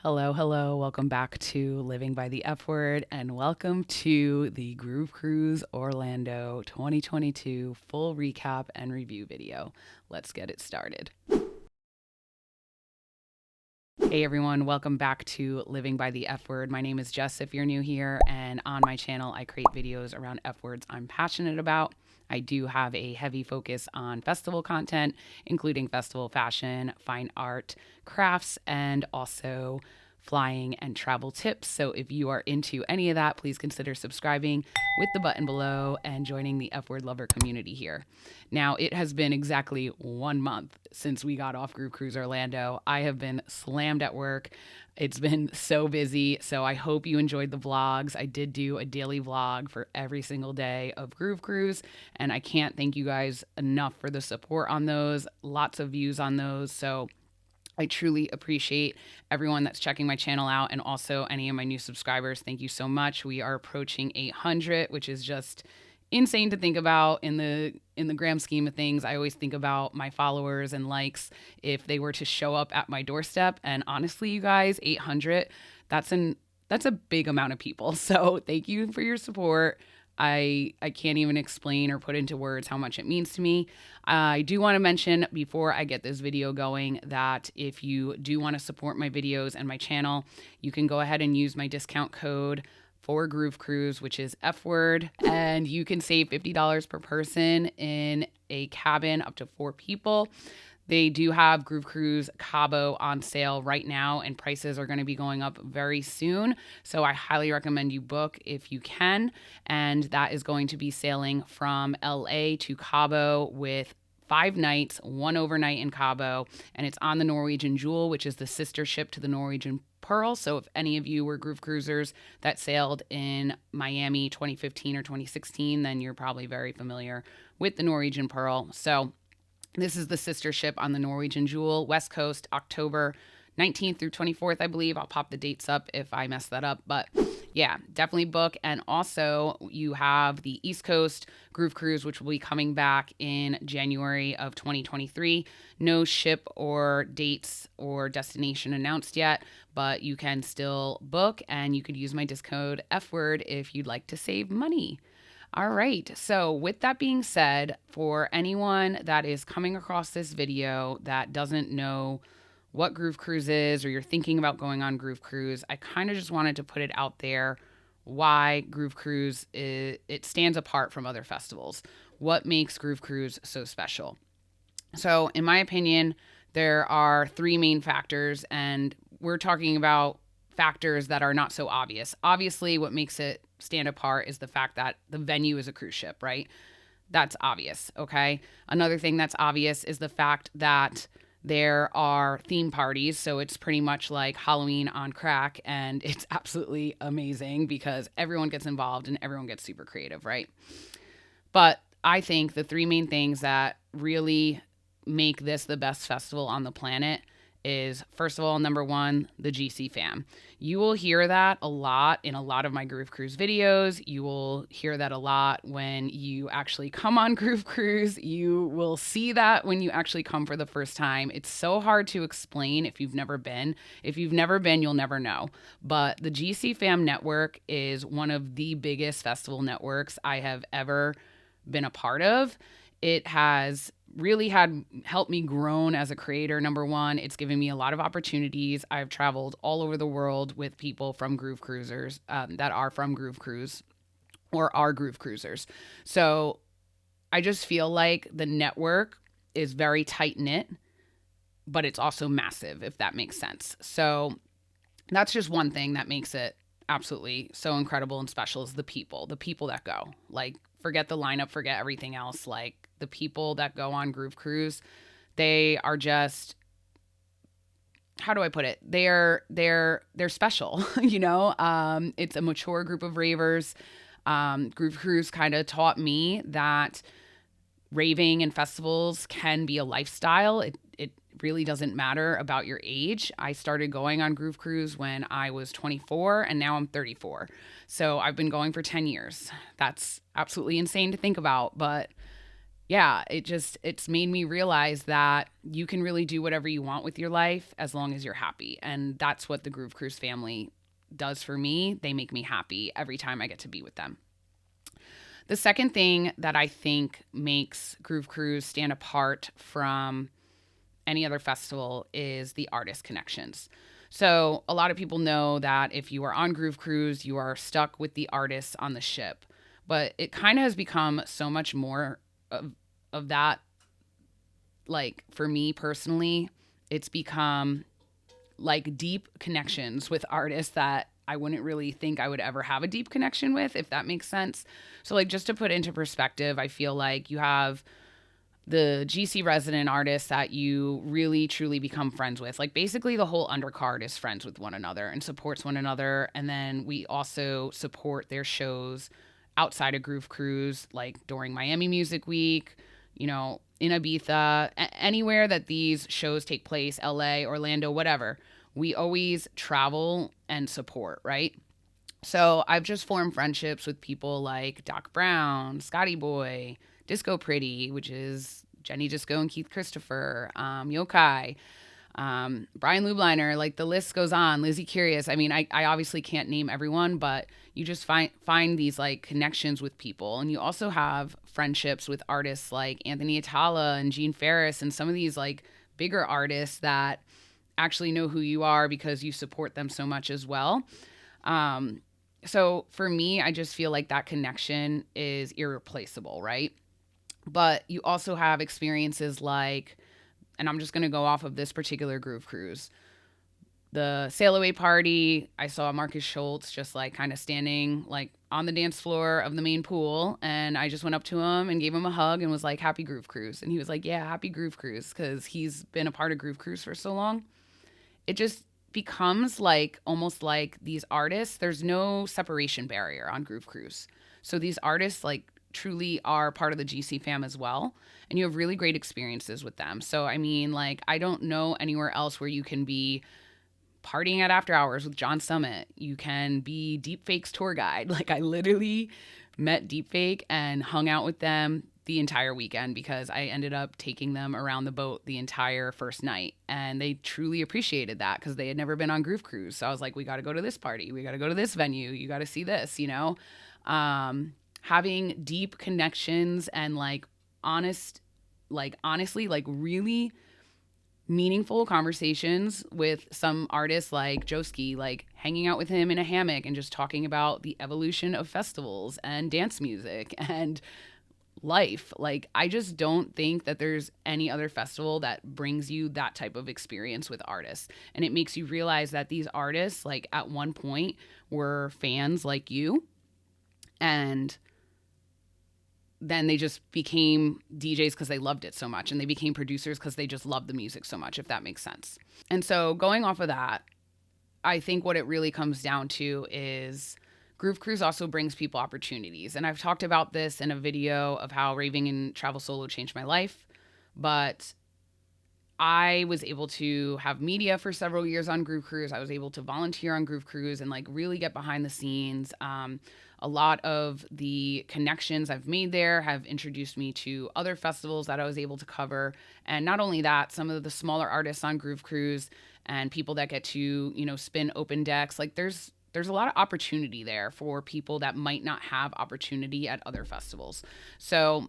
Hello, hello. Welcome back to Living by the F Word and welcome to the Groove Cruise Orlando 2022 full recap and review video. Let's get it started. Hey everyone, welcome back to Living by the F Word. My name is Jess if you're new here, and on my channel I create videos around F words I'm passionate about. I do have a heavy focus on festival content, including festival fashion, fine art, crafts, and also flying and travel tips. So if you are into any of that, please consider subscribing with the button below and joining the F Word lover community here. Now, it has been exactly 1 month since we got off Groove Cruise Orlando. I have been slammed at work. It's been so busy, so I hope you enjoyed the vlogs. I did do a daily vlog for every single day of Groove Cruise, and I can't thank you guys enough for the support on those. Lots of views on those, so I truly appreciate everyone that's checking my channel out, and also any of my new subscribers. Thank you so much. We are approaching 800, which is just insane to think about in the grand scheme of things. I always think about my followers and likes if they were to show up at my doorstep. And honestly, you guys, 800, that's a big amount of people. So thank you for your support. I can't even explain or put into words how much it means to me. I do want to mention before I get this video going that if you do want to support my videos and my channel, you can go ahead and use my discount code for Groove Cruise, which is F Word, and you can save $50 per person in a cabin up to 4 people. They do have Groove Cruise Cabo on sale right now, and prices are going to be going up very soon. So I highly recommend you book if you can. And that is going to be sailing from LA to Cabo with 5 nights, 1 overnight in Cabo, and it's on the Norwegian Jewel, which is the sister ship to the Norwegian Pearl. So if any of you were Groove Cruisers that sailed in Miami 2015 or 2016, then you're probably very familiar with the Norwegian Pearl. So this is the sister ship on the Norwegian Jewel, West Coast, October 19th through 24th, I believe. I'll pop the dates up if I mess that up, but yeah, definitely book. And also you have the East Coast Groove Cruise, which will be coming back in January of 2023. No ship or dates or destination announced yet, but you can still book, and you could use my discode F Word if you'd like to save money. All right, so with that being said, for anyone that is coming across this video that doesn't know what Groove Cruise is, or you're thinking about going on Groove Cruise, I kind of just wanted to put it out there why Groove Cruise it stands apart from other festivals. What makes Groove Cruise so special? So in my opinion, there are 3 main factors, and we're talking about factors that are not so obvious. Obviously, what makes it stand apart is the fact that the venue is a cruise ship, right? That's obvious, okay? Another thing that's obvious is the fact that there are theme parties, so it's pretty much like Halloween on crack, and it's absolutely amazing because everyone gets involved and everyone gets super creative, right? But I think the 3 main things that really make this the best festival on the planet is, first of all, number 1, the GCFAM. You will hear that a lot in a lot of my Groove Cruise videos. You will hear that a lot when you actually come on Groove Cruise. You will see that when you actually come for the first time. It's so hard to explain if you've never been. If you've never been, you'll never know. But the GCFAM network is one of the biggest festival networks I have ever been a part of. It has really helped me grown as a creator. Number 1, it's given me a lot of opportunities. I've traveled all over the world with people from Groove Cruisers that are from Groove Cruise or are Groove Cruisers. So I just feel like the network is very tight knit, but it's also massive, if that makes sense. So that's just one thing that makes it absolutely so incredible and special is the people that go. Like, forget the lineup, forget everything else. Like, the people that go on Groove Cruise, they are just, how do I put it? They're special, you know? It's a mature group of ravers. Groove Cruise kind of taught me that raving and festivals can be a lifestyle. It really doesn't matter about your age. I started going on Groove Cruise when I was 24, and now I'm 34. So I've been going for 10 years. That's absolutely insane to think about, but yeah, it's made me realize that you can really do whatever you want with your life as long as you're happy. And that's what the Groove Cruise family does for me. They make me happy every time I get to be with them. The second thing that I think makes Groove Cruise stand apart from any other festival is the artist connections. So, a lot of people know that if you are on Groove Cruise, you are stuck with the artists on the ship. But it kind of has become so much more of that. Like, for me personally, it's become like deep connections with artists that I wouldn't really think I would ever have a deep connection with, if that makes sense. So, like, just to put into perspective, I feel like you have the GC resident artists that you really truly become friends with. Like, basically the whole undercard is friends with one another and supports one another. And then we also support their shows outside of Groove Cruise, like during Miami Music Week, you know, in Ibiza, anywhere that these shows take place, LA, Orlando, whatever. We always travel and support, right? So I've just formed friendships with people like Doc Brown, Scotty Boy, Disco Pretty, which is Jenny Disco and Keith Christopher, Yokai, Brian Lubliner, like the list goes on. Lizzie Curious. I mean, I obviously can't name everyone, but you just find these like connections with people. And you also have friendships with artists like Anthony Atala and Gene Ferris and some of these like bigger artists that actually know who you are because you support them so much as well. So for me, I just feel like that connection is irreplaceable, right? But you also have experiences like, and I'm just going to go off of this particular Groove Cruise, the sail away party. I saw Marcus Schultz just like kind of standing like on the dance floor of the main pool. And I just went up to him and gave him a hug and was like, happy Groove Cruise. And he was like, yeah, happy Groove Cruise. Cause he's been a part of Groove Cruise for so long. It just becomes like almost like these artists, there's no separation barrier on Groove Cruise. So these artists like truly are part of the GC fam as well. And you have really great experiences with them. So, I mean, like, I don't know anywhere else where you can be partying at after hours with John Summit. You can be Deepfake's tour guide. Like, I literally met Deepfake and hung out with them the entire weekend because I ended up taking them around the boat the entire first night. And they truly appreciated that because they had never been on Groove Cruise. So I was like, we got to go to this party. We got to go to this venue. You got to see this, you know? Having deep connections and like honestly, like really meaningful conversations with some artists like Joski, like hanging out with him in a hammock and just talking about the evolution of festivals and dance music and life. Like, I just don't think that there's any other festival that brings you that type of experience with artists. And it makes you realize that these artists, like, at one point were fans like you. And then they just became DJs because they loved it so much. And they became producers because they just loved the music so much, if that makes sense. And so going off of that, I think what it really comes down to is Groove Cruise also brings people opportunities. And I've talked about this in a video of how raving and travel solo changed my life. But I was able to have media for several years on Groove Cruise. I was able to volunteer on Groove Cruise and like really get behind the scenes. A lot of the connections I've made there have introduced me to other festivals that I was able to cover. And not only that, some of the smaller artists on Groove Cruise and people that get to, you know, spin open decks, like there's a lot of opportunity there for people that might not have opportunity at other festivals. So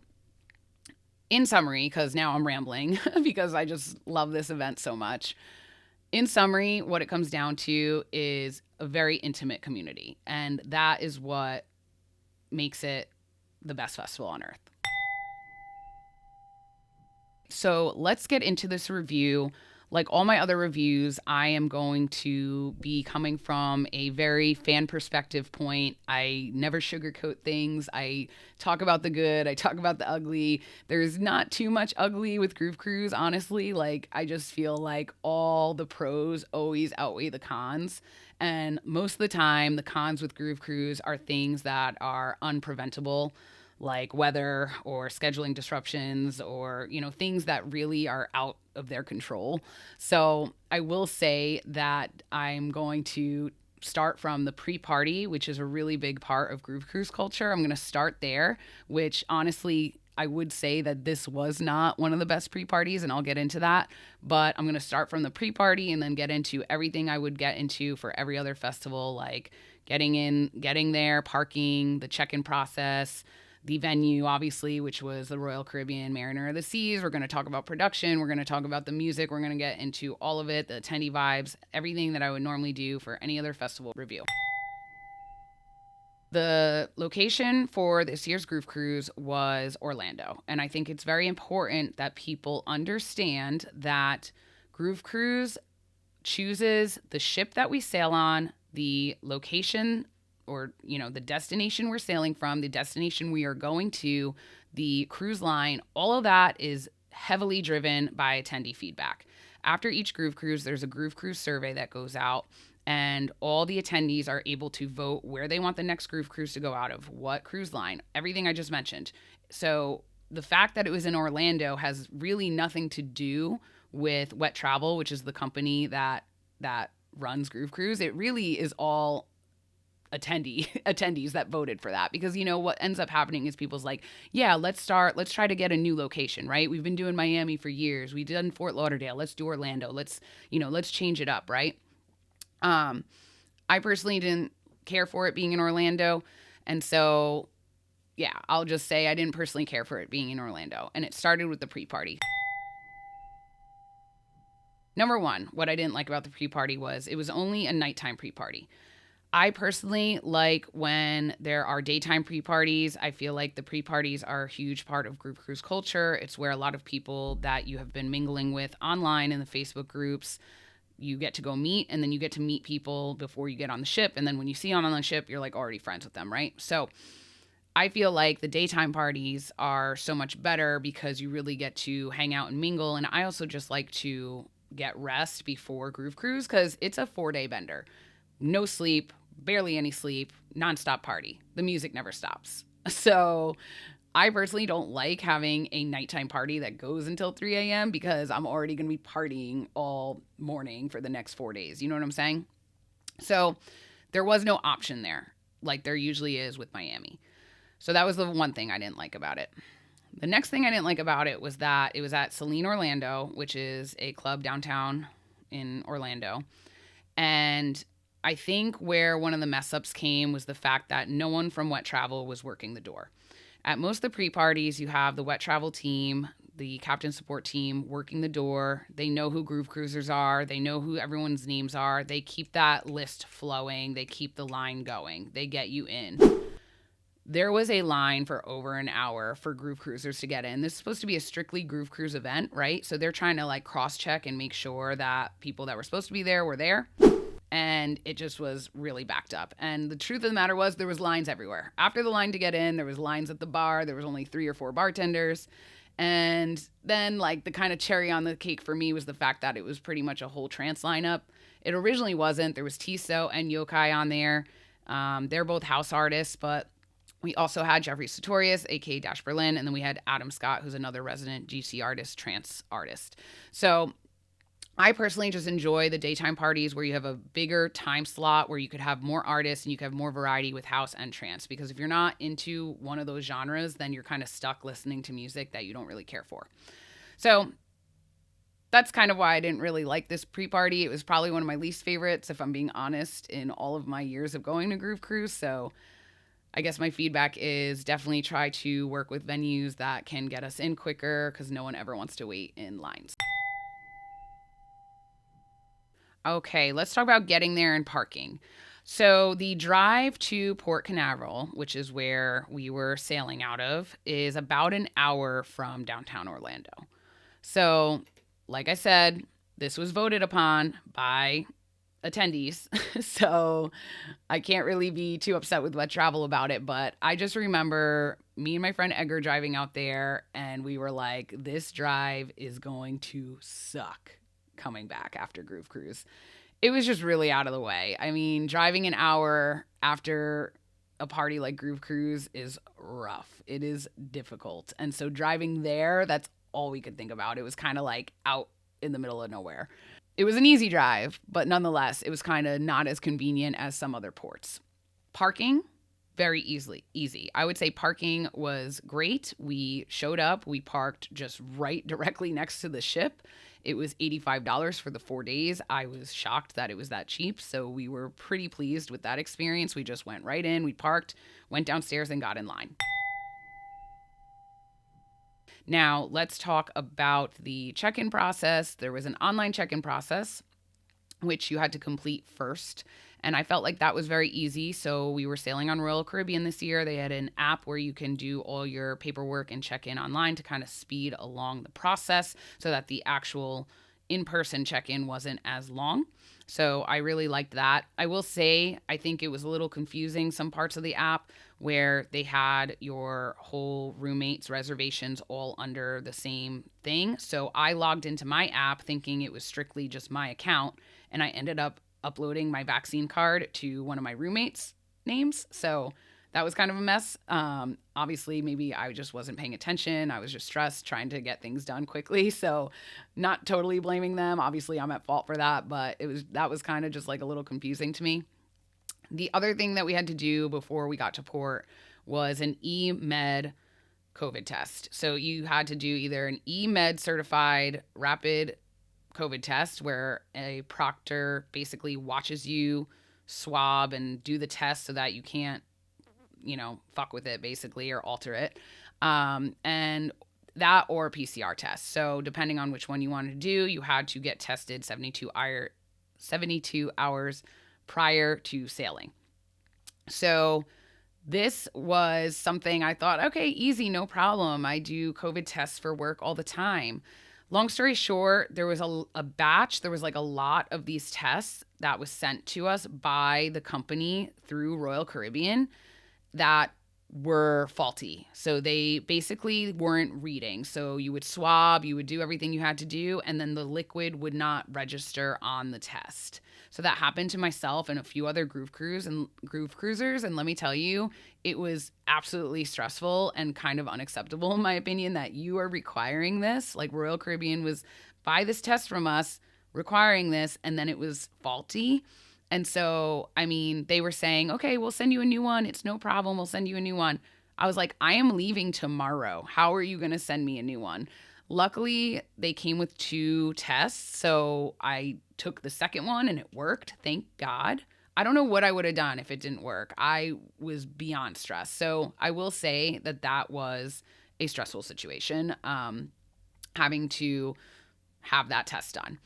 in summary, because now I'm rambling because I just love this event so much. In summary, what it comes down to is a very intimate community. And that is what makes it the best festival on earth. So let's get into this review. Like all my other reviews, I am going to be coming from a very fan perspective point. I never sugarcoat things. I talk about the good. I talk about the ugly. There's not too much ugly with Groove Cruise, honestly. Like, I just feel like all the pros always outweigh the cons. And most of the time, the cons with Groove Cruise are things that are unpreventable, like weather or scheduling disruptions or, you know, things that really are out of their control. So I will say that I'm going to start from the pre-party, which is a really big part of Groove Cruise culture. I'm going to start there, which honestly, I would say that this was not one of the best pre-parties, and I'll get into that. But I'm going to start from the pre-party and then get into everything I would get into for every other festival, like getting there, parking, the check-in process, the venue, obviously, which was the Royal Caribbean Mariner of the Seas. We're going to talk about production. We're going to talk about the music. We're going to get into all of it, the attendee vibes, everything that I would normally do for any other festival review. The location for this year's Groove Cruise was Orlando. And I think it's very important that people understand that Groove Cruise chooses the ship that we sail on, the location or, the destination we're sailing from, the destination we are going to, the cruise line. All of that is heavily driven by attendee feedback. After each Groove Cruise, there's a Groove Cruise survey that goes out, and all the attendees are able to vote where they want the next Groove Cruise to go out of, what cruise line, everything I just mentioned. So the fact that it was in Orlando has really nothing to do with Whet Travel, which is the company that runs Groove Cruise. It really is all attendees that voted for that, because what ends up happening is people's like, yeah, let's try to get a new location, right? We've been doing Miami for years. We did Fort Lauderdale. Let's do Orlando. Let's change it up, right? I personally didn't care for it being in Orlando. And so, yeah, I'll just say I didn't personally care for it being in Orlando. And it started with the pre-party. Number one, what I didn't like about the pre-party was it was only a nighttime pre-party. I personally like when there are daytime pre-parties. I feel like the pre-parties are a huge part of Groove Cruise culture. It's where a lot of people that you have been mingling with online in the Facebook groups, you get to go meet, and then you get to meet people before you get on the ship. And then when you see them on the ship, you're like already friends with them, right? So I feel like the daytime parties are so much better because you really get to hang out and mingle. And I also just like to get rest before Groove Cruise because it's a 4-day bender. No sleep, barely any sleep, nonstop party. The music never stops. So I personally don't like having a nighttime party that goes until 3 a.m. because I'm already going to be partying all morning for the next 4 days. You know what I'm saying? So there was no option there like there usually is with Miami. So that was the one thing I didn't like about it. The next thing I didn't like about it was that it was at Celine Orlando, which is a club downtown in Orlando. And I think where one of the mess ups came was the fact that no one from Whet Travel was working the door. At most of the pre-parties, you have the Whet Travel team, the captain support team working the door. They know who Groove Cruisers are. They know who everyone's names are. They keep that list flowing. They keep the line going. They get you in. There was a line for over an hour for Groove Cruisers to get in. This is supposed to be a strictly Groove Cruise event, right? So they're trying to cross-check and make sure that people that were supposed to be there were there. And it just was really backed up. And the truth of the matter was there was lines everywhere. After the line to get in, there was lines at the bar. There was only 3 or 4 bartenders. And then the kind of cherry on the cake for me was the fact that it was pretty much a whole trance lineup. It originally wasn't. There was Tiesto and Yokai on there. They're both house artists, but we also had Jeffrey Sartorius, aka Dash Berlin, and then we had Adam Scott, who's another resident GC artist, trance artist. So I personally just enjoy the daytime parties where you have a bigger time slot where you could have more artists and you could have more variety with house and trance. Because if you're not into one of those genres, then you're kind of stuck listening to music that you don't really care for. So that's kind of why I didn't really like this pre-party. It was probably one of my least favorites, if I'm being honest, in all of my years of going to Groove Cruise. So I guess my feedback is definitely try to work with venues that can get us in quicker because no one ever wants to wait in lines. Okay, let's talk about getting there and parking. So the drive to Port Canaveral, which is where we were sailing out of, is about an hour from downtown Orlando. So, like I said, this was voted upon by attendees. So I can't really be too upset with Whet Travel about it, but I just remember me and my friend Edgar driving out there and we were like, this drive is going to suck coming back after Groove Cruise. It was just really out of the way. I mean, driving an hour after a party like Groove Cruise is rough. It is difficult. And so driving there, that's all we could think about. It was kind of out in the middle of nowhere. It was an easy drive, but nonetheless, it was kind of not as convenient as some other ports. Parking very easy. I would say parking was great. We showed up, we parked just right directly next to the ship. It was $85 for the 4 days. I was shocked that it was that cheap. So we were pretty pleased with that experience. We just went right in, we parked, went downstairs, and got in line. Now, let's talk about the check in process. There was an online check in process, which you had to complete first. And I felt like that was very easy. So we were sailing on Royal Caribbean this year. They had an app where you can do all your paperwork and check in online to kind of speed along the process so that the actual in-person check-in wasn't as long. So I really liked that. I will say, I think it was a little confusing, some parts of the app where they had your whole roommate's reservations all under the same thing. So I logged into my app thinking it was strictly just my account, and I ended up uploading my vaccine card to one of my roommates' names. So that was kind of a mess. Obviously, maybe I just wasn't paying attention. I was just stressed trying to get things done quickly. So not totally blaming them. Obviously, I'm at fault for that, but that was kind of just like a little confusing to me. The other thing that we had to do before we got to port was an eMed COVID test. So you had to do either an eMed certified rapid COVID test where a proctor basically watches you swab and do the test so that you can't, fuck with it basically or alter it. And that or a PCR test. So depending on which one you wanted to do, you had to get tested 72 hours prior to sailing. So this was something I thought, okay, easy, no problem. I do COVID tests for work all the time. Long story short, there was a batch, there was like a lot of these tests that was sent to us by the company through Royal Caribbean that were faulty. So they basically weren't reading. So you would swab, you would do everything you had to do, and then the liquid would not register on the test. So that happened to myself and a few other groove cruisers. And let me tell you, it was absolutely stressful and kind of unacceptable, in my opinion, that you are requiring this. Like Royal Caribbean was buy this test from us, requiring this, and then it was faulty. And so, they were saying, okay, we'll send you a new one. It's no problem. We'll send you a new one. I was like, I am leaving tomorrow. How are you going to send me a new one? Luckily, they came with 2 tests. So I took the second one and it worked. Thank God. I don't know what I would have done if it didn't work. I was beyond stressed. So I will say that was a stressful situation, having to have that test done.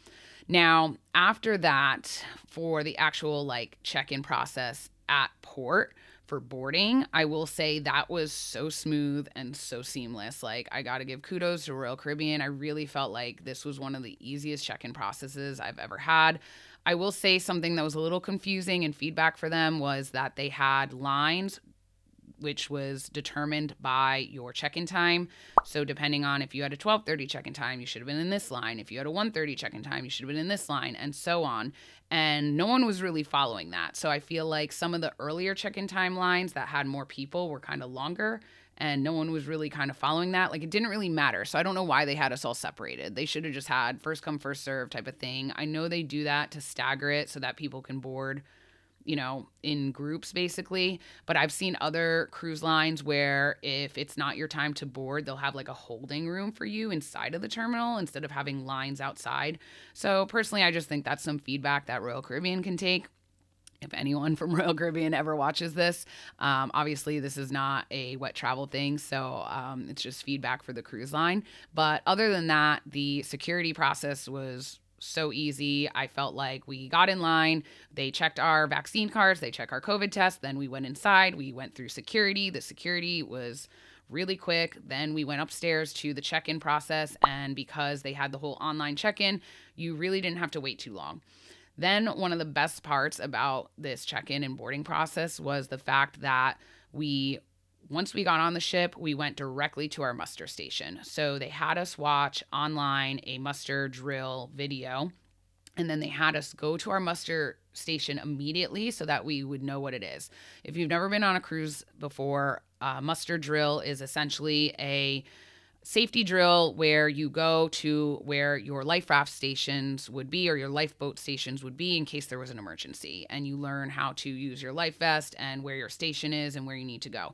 Now, after that, for the actual check-in process at port for boarding, I will say that was so smooth and so seamless. I got to give kudos to Royal Caribbean. I really felt like this was one of the easiest check-in processes I've ever had. I will say something that was a little confusing and feedback for them was that they had lines which was determined by your check-in time. So depending on if you had a 12:30 check-in time, you should have been in this line. If you had a 1:30 check-in time, you should have been in this line, and so on. And no one was really following that. So I feel like some of the earlier check-in time lines that had more people were kind of longer, and no one was really kind of following that. It didn't really matter. So I don't know why they had us all separated. They should have just had first come, first serve type of thing. I know they do that to stagger it so that people can board in groups basically. But I've seen other cruise lines where if it's not your time to board, they'll have a holding room for you inside of the terminal instead of having lines outside. So personally, I just think that's some feedback that Royal Caribbean can take. If anyone from Royal Caribbean ever watches this, obviously this is not a Whet Travel thing, so it's just feedback for the cruise line. But other than that, the security process was so easy. I felt like we got in line, they checked our vaccine cards, they checked our COVID test, then we went inside, we went through security. The security was really quick. Then we went upstairs to the check-in process, and because they had the whole online check-in, you really didn't have to wait too long. Then one of the best parts about this check-in and boarding process was the fact that once we got on the ship, we went directly to our muster station. So they had us watch online a muster drill video, and then they had us go to our muster station immediately so that we would know what it is. If you've never been on a cruise before, muster drill is essentially a safety drill where you go to where your life raft stations would be or your lifeboat stations would be in case there was an emergency. And you learn how to use your life vest and where your station is and where you need to go.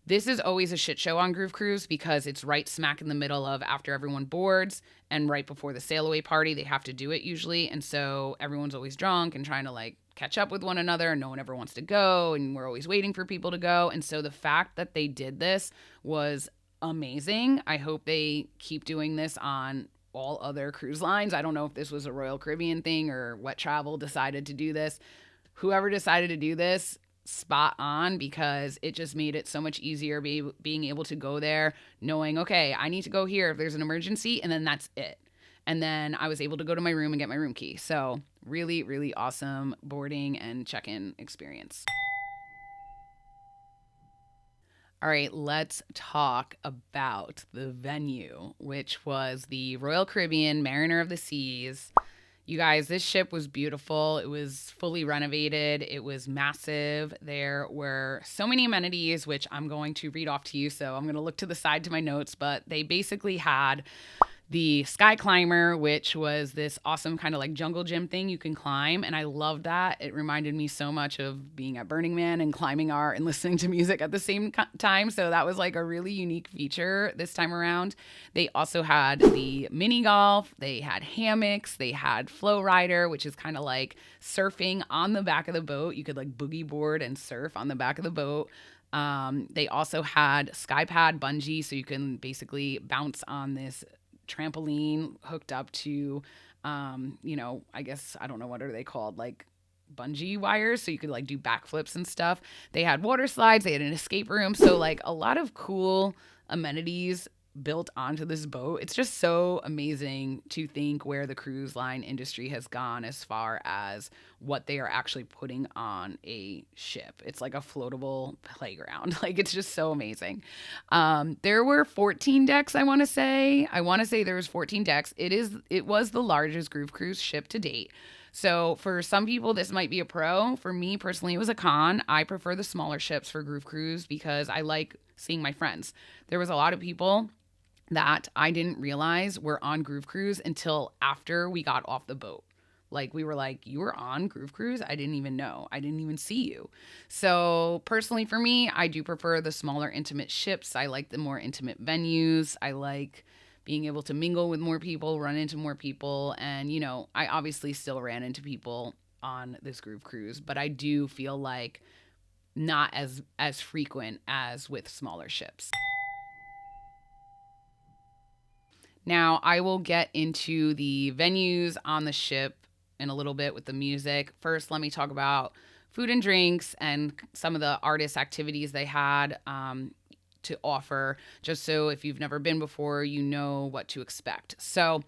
This is always a shit show on Groove Cruise because it's right smack in the middle of after everyone boards and right before the sail away party. They have to do it usually. And so everyone's always drunk and trying to like catch up with one another. And no one ever wants to go. And we're always waiting for people to go. And so the fact that they did this was amazing. I hope they keep doing this on all other cruise lines. I don't know if this was a Royal Caribbean thing or Whet Travel decided to do this. Whoever decided to do this, spot on, because it just made it so much easier being able to go there knowing, okay, I need to go here if there's an emergency, and then that's it. And then I was able to go to my room and get my room key. So really, really awesome boarding and check-in experience. All right, let's talk about the venue, which was the Royal Caribbean Mariner of the Seas. You guys, this ship was beautiful. It was fully renovated. It was massive. There were so many amenities, which I'm going to read off to you. So I'm going to look to the side to my notes, but they basically had the Sky Climber, which was this awesome kind of like jungle gym thing you can climb. And I love that. It reminded me so much of being at Burning Man and climbing art and listening to music at the same time. So that was like a really unique feature this time around. They also had the mini golf. They had hammocks. They had Flow Rider, which is kind of like surfing on the back of the boat. You could like boogie board and surf on the back of the boat. They also had Skypad bungee, so you can basically bounce on this trampoline hooked up to, I guess, I don't know, what are they called? Like bungee wires. So you could like do backflips and stuff. They had water slides. They had an escape room. So like a lot of cool amenities built onto this boat. It's just so amazing to think where the cruise line industry has gone as far as what they are actually putting on a ship. It's like a floatable playground. Like, it's just so amazing. There were 14 decks, I want to say. There was 14 decks. It was the largest Groove Cruise ship to date. So for some people, this might be a pro. For me personally, it was a con. I prefer the smaller ships for Groove Cruise because I like seeing my friends. There was a lot of people that I didn't realize were on Groove Cruise until after we got off the boat. Like, we were like, you were on Groove Cruise? I didn't even know. I didn't even see you. So personally for me, I do prefer the smaller intimate ships. I like the more intimate venues. I like being able to mingle with more people, run into more people. And, I obviously still ran into people on this Groove Cruise, but I do feel like not as frequent as with smaller ships. Now, I will get into the venues on the ship in a little bit with the music. First, let me talk about food and drinks and some of the artist activities they had to offer, just so if you've never been before, you know what to expect. So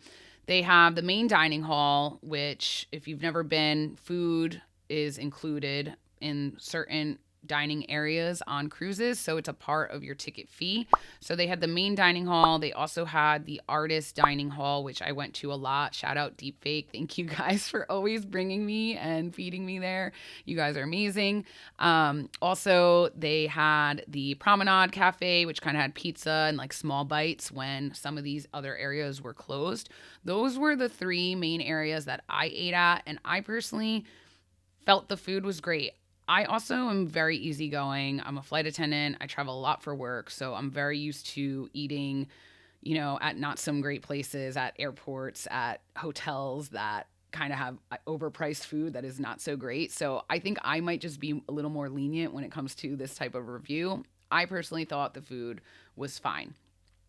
they have the main dining hall, which if you've never been, food is included in certain dining areas on cruises, so it's a part of your ticket fee. So they had the main dining hall. They also had the artist dining hall, which I went to a lot. Shout out Deepfake. Thank you guys for always bringing me and feeding me there. You guys are amazing. Also, they had the Promenade Cafe, which kind of had pizza and like small bites when some of these other areas were closed. Those were the three main areas that I ate at, and I personally felt the food was great. I also am very easygoing. I'm a flight attendant. I travel a lot for work, so I'm very used to eating, at not some great places, at airports, at hotels that kind of have overpriced food that is not so great. So I think I might just be a little more lenient when it comes to this type of review. I personally thought the food was fine.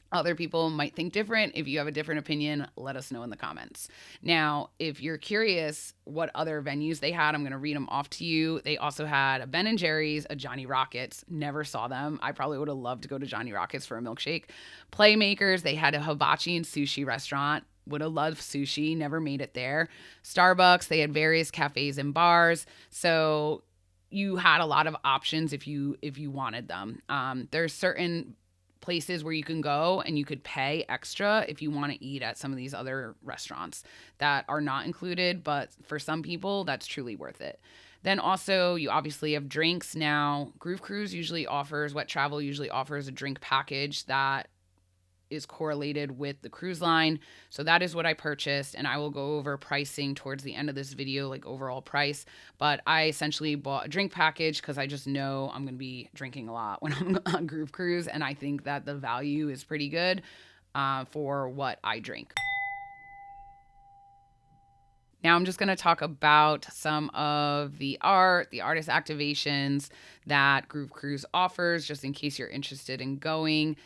Other people might think different. If you have a different opinion, let us know in the comments. Now, if you're curious what other venues they had, I'm going to read them off to you. They also had a Ben & Jerry's, a Johnny Rockets. Never saw them. I probably would have loved to go to Johnny Rockets for a milkshake. Playmakers, they had a hibachi and sushi restaurant. Would have loved sushi. Never made it there. Starbucks, they had various cafes and bars. So you had a lot of options if you wanted them. There's certain places where you can go and you could pay extra if you want to eat at some of these other restaurants that are not included, but for some people that's truly worth it. Then also you obviously have drinks. Now Groove Cruise Whet Travel usually offers a drink package that is correlated with the cruise line. So that is what I purchased, and I will go over pricing towards the end of this video, like overall price. But I essentially bought a drink package because I just know I'm going to be drinking a lot when I'm on Groove Cruise, and I think that the value is pretty good for what I drink. Now I'm just going to talk about some of the artist activations that Groove Cruise offers, just in case you're interested in going.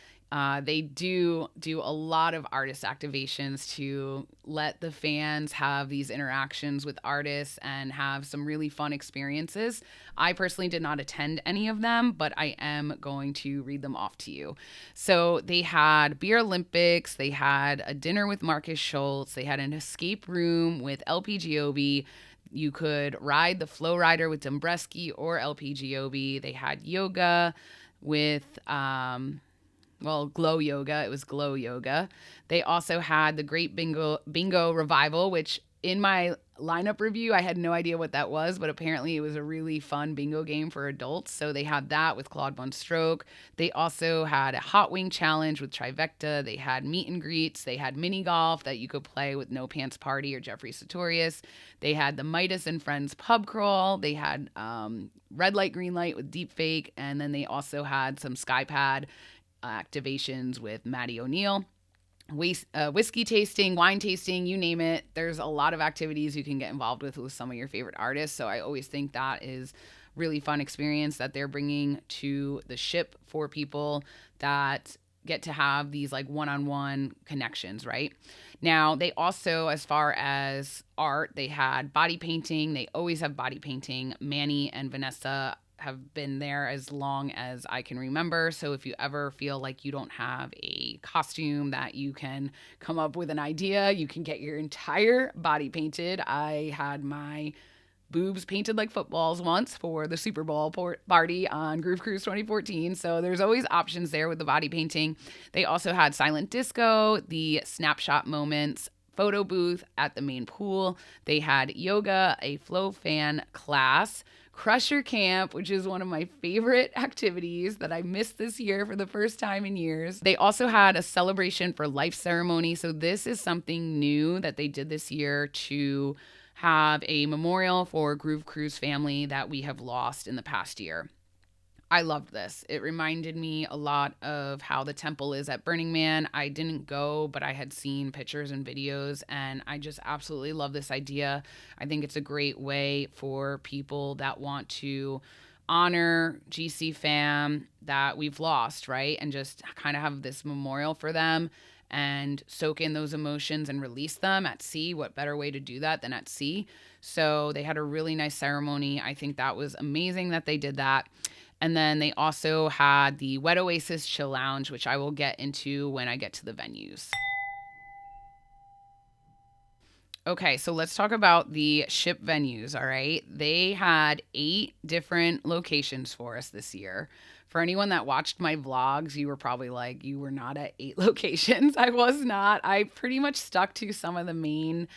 They do a lot of artist activations to let the fans have these interactions with artists and have some really fun experiences. I personally did not attend any of them, but I am going to read them off to you. So they had Beer Olympics, they had a dinner with Marcus Schultz, they had an escape room with LPGOB. You could ride the Flow Rider with Dombresky or LPGOB. They had yoga with Glow Yoga. It was Glow Yoga. They also had the Great Bingo Revival, which in my lineup review, I had no idea what that was, but apparently it was a really fun bingo game for adults. So they had that with Claude Von Stroke. They also had a Hot Wing Challenge with Trivecta. They had meet and greets. They had mini golf that you could play with No Pants Party or Jeffrey Sartorius. They had the Midas and Friends pub crawl. They had Red Light, Green Light with Deep Fake. And then they also had some Skypad activations with Maddie O'Neill. Whiskey tasting, wine tasting, you name it. There's a lot of activities you can get involved with some of your favorite artists. So I always think that is really fun experience that they're bringing to the ship for people that get to have these like one-on-one connections, right? Now, they also, as far as art, they had body painting. They always have body painting. Manny and Vanessa have been there as long as I can remember. So if you ever feel like you don't have a costume that you can come up with an idea, you can get your entire body painted. I had my boobs painted like footballs once for the Super Bowl party on Groove Cruise 2014. So there's always options there with the body painting. They also had silent disco, the snapshot moments, photo booth at the main pool. They had yoga, a flow fan class, Crusher Camp, which is one of my favorite activities that I missed this year for the first time in years. They also had a celebration for life ceremony. So this is something new that they did this year to have a memorial for Groove Cruise family that we have lost in the past year. I loved this. It reminded me a lot of how the temple is at Burning Man. I didn't go, but I had seen pictures and videos, and I just absolutely love this idea. I think it's a great way for people that want to honor GCFAM that we've lost, right? And just kind of have this memorial for them and soak in those emotions and release them at sea. What better way to do that than at sea? So they had a really nice ceremony. I think that was amazing that they did that. And then they also had the Wet Oasis Chill Lounge, which I will get into when I get to the venues. Okay, so let's talk about the ship venues, all right? They had 8 different locations for us this year. For anyone that watched my vlogs, you were probably like, you were not at 8 locations. I was not. I pretty much stuck to some of the main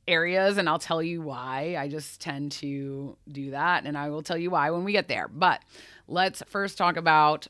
areas, and I'll tell you why. I just tend to do that, and I will tell you why when we get there. But let's first talk about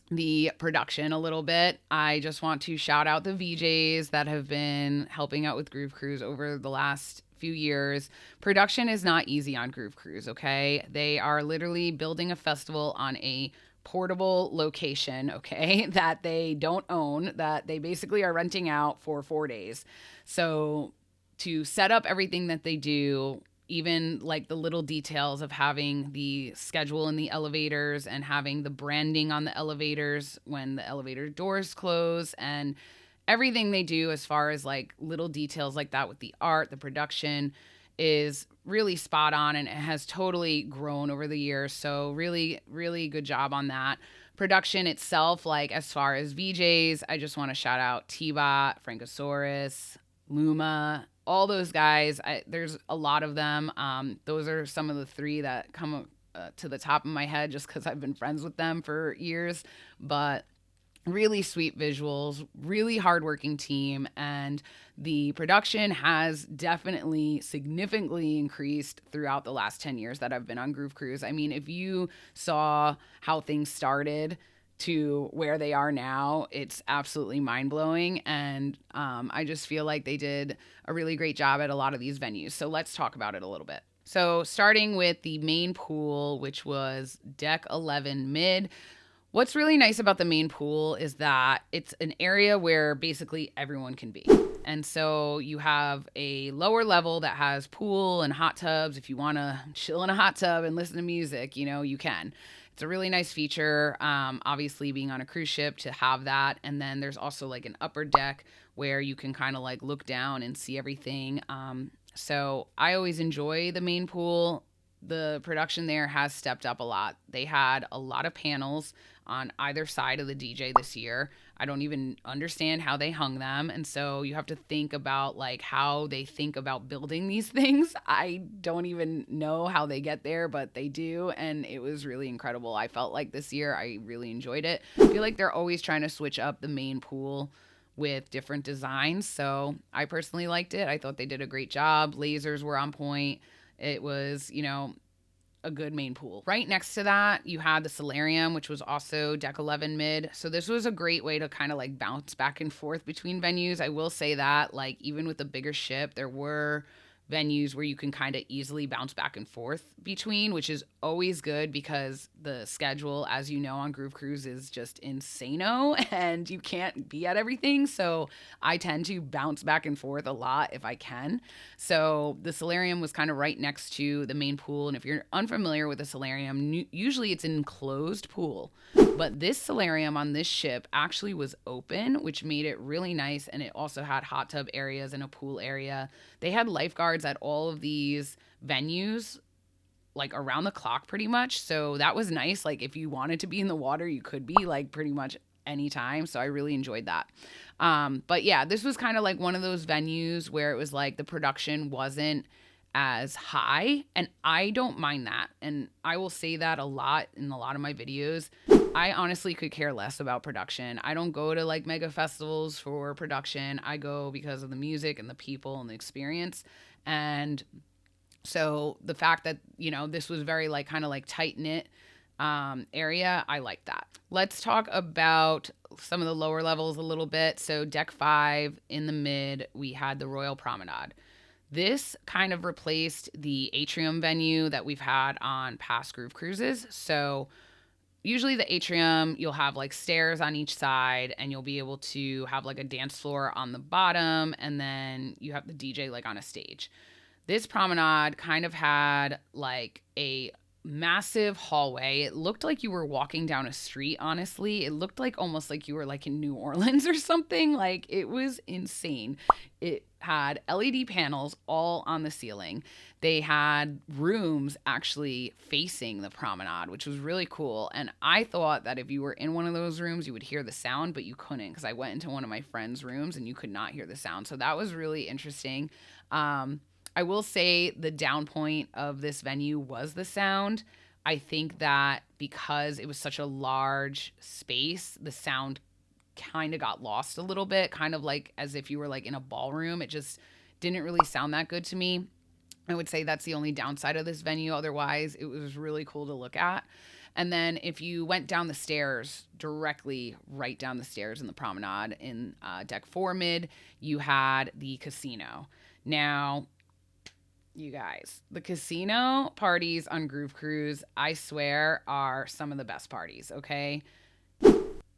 the production a little bit. I just want to shout out the VJs that have been helping out with Groove Cruise over the last few years. Production is not easy on Groove Cruise, okay? They are literally building a festival on a portable location, okay, that they don't own, that they basically are renting out for 4 days. So to set up everything that they do, even like the little details of having the schedule in the elevators and having the branding on the elevators when the elevator doors close, and everything they do as far as like little details like that with the art, the production is really spot on, and it has totally grown over the years. So really, really good job on that. Production itself, like as far as VJs, I just want to shout out T-Bot, Frankosaurus, Luma, all those guys. There's a lot of them. Those are some of the 3 that come to the top of my head just because I've been friends with them for years. But really sweet visuals, really hardworking team, and the production has definitely significantly increased throughout the last 10 years that I've been on Groove Cruise. I mean, if you saw how things started to where they are now, it's absolutely mind blowing. And I just feel like they did a really great job at a lot of these venues. So let's talk about it a little bit. So starting with the main pool, which was deck 11 mid. What's really nice about the main pool is that it's an area where basically everyone can be. And so you have a lower level that has pool and hot tubs. If you want to chill in a hot tub and listen to music, you can. It's a really nice feature, obviously being on a cruise ship to have that. And then there's also like an upper deck where you can kind of like look down and see everything. So I always enjoy the main pool. The production there has stepped up a lot. They had a lot of panels on either side of the DJ this year. I don't even understand how they hung them. And so you have to think about like how they think about building these things. I don't even know how they get there, but they do. And it was really incredible. I felt like this year I really enjoyed it. I feel like they're always trying to switch up the main pool with different designs. So I personally liked it. I thought they did a great job. Lasers were on point. It was, a good main pool. Right next to that, you had the solarium, which was also deck 11 mid. So this was a great way to kind of like bounce back and forth between venues. I will say that like even with the bigger ship, there were venues where you can kind of easily bounce back and forth between, which is always good because the schedule, as you know, on Groove Cruise is just insano and you can't be at everything. So I tend to bounce back and forth a lot if I can. So the solarium was kind of right next to the main pool. And if you're unfamiliar with the solarium, usually it's an enclosed pool. But this solarium on this ship actually was open, which made it really nice. And it also had hot tub areas and a pool area. They had lifeguards at all of these venues, like around the clock pretty much. So that was nice. Like if you wanted to be in the water, you could be like pretty much anytime. So I really enjoyed that. But yeah, this was kind of like one of those venues where it was like the production wasn't as high, and I don't mind that. And I will say that a lot in a lot of my videos. I honestly could care less about production. I don't go to like mega festivals for production. I go because of the music and the people and the experience. And so the fact that, this was very like kind of like tight knit area, I like that. Let's talk about some of the lower levels a little bit. So deck 5 in the mid, we had the Royal Promenade. This kind of replaced the atrium venue that we've had on past Groove Cruises. So usually the atrium, you'll have like stairs on each side and you'll be able to have like a dance floor on the bottom, and then you have the DJ like on a stage. This promenade kind of had like a massive hallway. It looked like you were walking down a street, honestly. It looked like almost like you were like in New Orleans or something. Like it was insane. It had LED panels all on the ceiling. They had rooms actually facing the promenade, which was really cool. And I thought that if you were in one of those rooms, you would hear the sound, but you couldn't, because I went into one of my friend's rooms and you could not hear the sound. So that was really interesting. I will say the down point of this venue was the sound. I think that because it was such a large space, the sound kind of got lost a little bit, kind of like as if you were like in a ballroom. It just didn't really sound that good to me. I would say that's the only downside of this venue. Otherwise, it was really cool to look at. And then if you went down the stairs, directly right down the stairs in the promenade in deck 4 mid, you had the casino. Now, you guys, the casino parties on Groove Cruise, I swear, are some of the best parties, okay?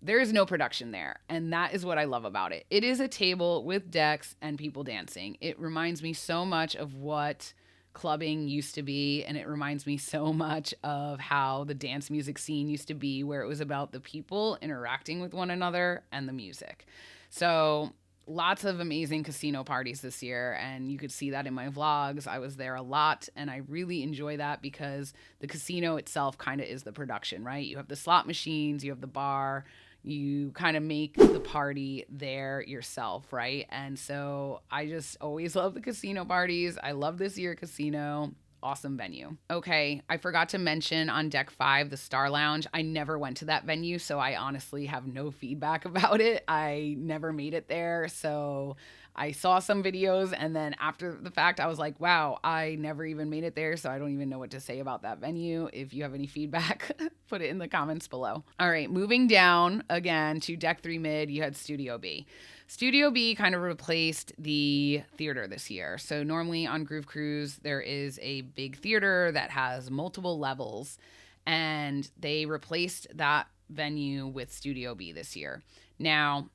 There is no production there, and that is what I love about it. It is a table with decks and people dancing. It reminds me so much of what clubbing used to be, and it reminds me so much of how the dance music scene used to be, where it was about the people interacting with one another and the music. So lots of amazing casino parties this year, and you could see that in my vlogs. I was there a lot, and I really enjoy that because the casino itself kind of is the production, right? You have the slot machines, you have the bar, you kind of make the party there yourself, right? And so I just always love the casino parties. I love this year casino. Awesome venue. Okay, I forgot to mention on deck 5, the Star Lounge. I never went to that venue, so I honestly have no feedback about it. I never made it there, so I saw some videos, and then after the fact, I was like, wow, I never even made it there, so I don't even know what to say about that venue. If you have any feedback, put it in the comments below. All right, moving down again to Deck 3 Mid, you had Studio B. Studio B kind of replaced the theater this year. So normally on Groove Cruise, there is a big theater that has multiple levels, and they replaced that venue with Studio B this year. Now,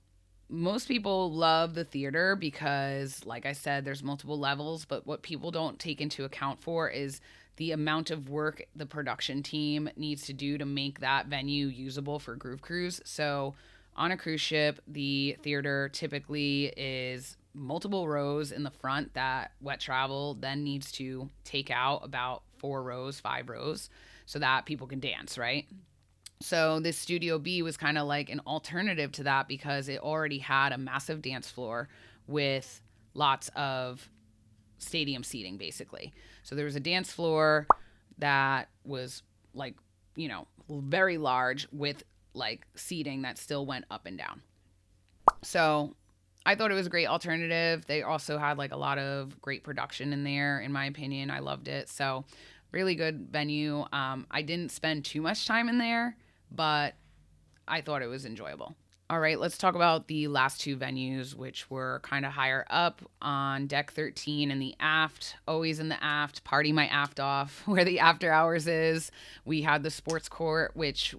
most people love the theater because, like I said, there's multiple levels, but what people don't take into account for is the amount of work the production team needs to do to make that venue usable for Groove Cruise. So on a cruise ship, the theater typically is multiple rows in the front that Whet Travel then needs to take out about 4 rows, 5 rows, so that people can dance, right? So this Studio B was kind of like an alternative to that because it already had a massive dance floor with lots of stadium seating, basically. So there was a dance floor that was like, very large with like seating that still went up and down. So I thought it was a great alternative. They also had like a lot of great production in there, in my opinion. I loved it. So really good venue. I didn't spend too much time in there, but I thought it was enjoyable. All right, let's talk about the last 2 venues, which were kind of higher up on Deck 13 in the aft, always in the aft, party my aft off, where the after hours is. We had the sports court, which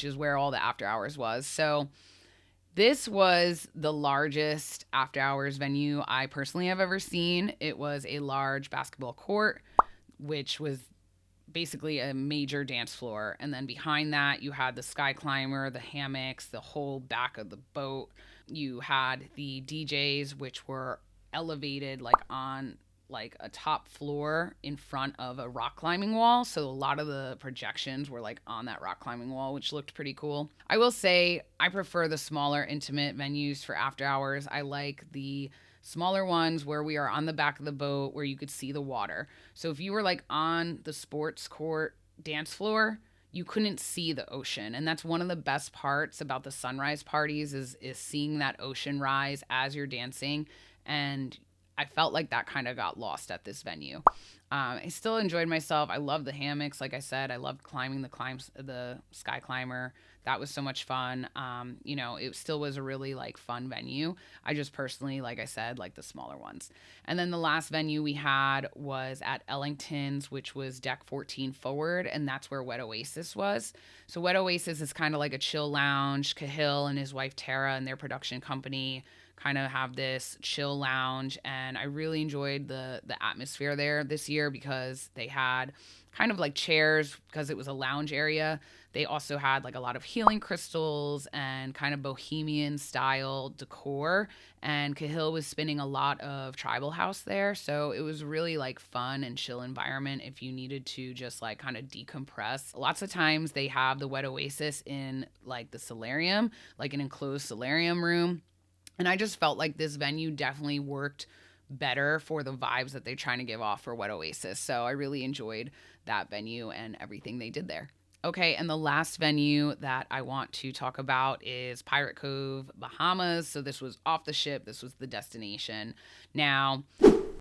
is where all the after hours was. So this was the largest after hours venue I personally have ever seen. It was a large basketball court, which was basically a major dance floor. And then behind that, you had the sky climber, the hammocks, the whole back of the boat. You had the DJs, which were elevated like on like a top floor in front of a rock climbing wall. So a lot of the projections were like on that rock climbing wall, which looked pretty cool. I will say I prefer the smaller intimate venues for after hours. I like the smaller ones where we are on the back of the boat where you could see the water. So if you were like on the sports court dance floor, you couldn't see the ocean. And that's one of the best parts about the sunrise parties is seeing that ocean rise as you're dancing. And I felt like that kind of got lost at this venue. I still enjoyed myself. I loved the hammocks. Like I said, I loved climbing the sky climber. That was so much fun. It still was a really like fun venue. I just personally, like I said, like the smaller ones. And then the last venue we had was at Ellington's, which was Deck 14 forward, and that's where Wet Oasis was. So Wet Oasis is kind of like a chill lounge. Cahill and his wife Tara and their production company kind of have this chill lounge, and I really enjoyed the atmosphere there this year because they had kind of like chairs because it was a lounge area. They also had like a lot of healing crystals and kind of bohemian style decor, and Cahill was spinning a lot of tribal house there, so it was really like fun and chill environment if you needed to just like kind of decompress. Lots of times they have the Wet Oasis in like the solarium, like an enclosed solarium room. And I just felt like this venue definitely worked better for the vibes that they're trying to give off for Wet Oasis. So I really enjoyed that venue and everything they did there. Okay, and the last venue that I want to talk about is Pirate Cove, Bahamas. So this was off the ship. This was the destination. Now,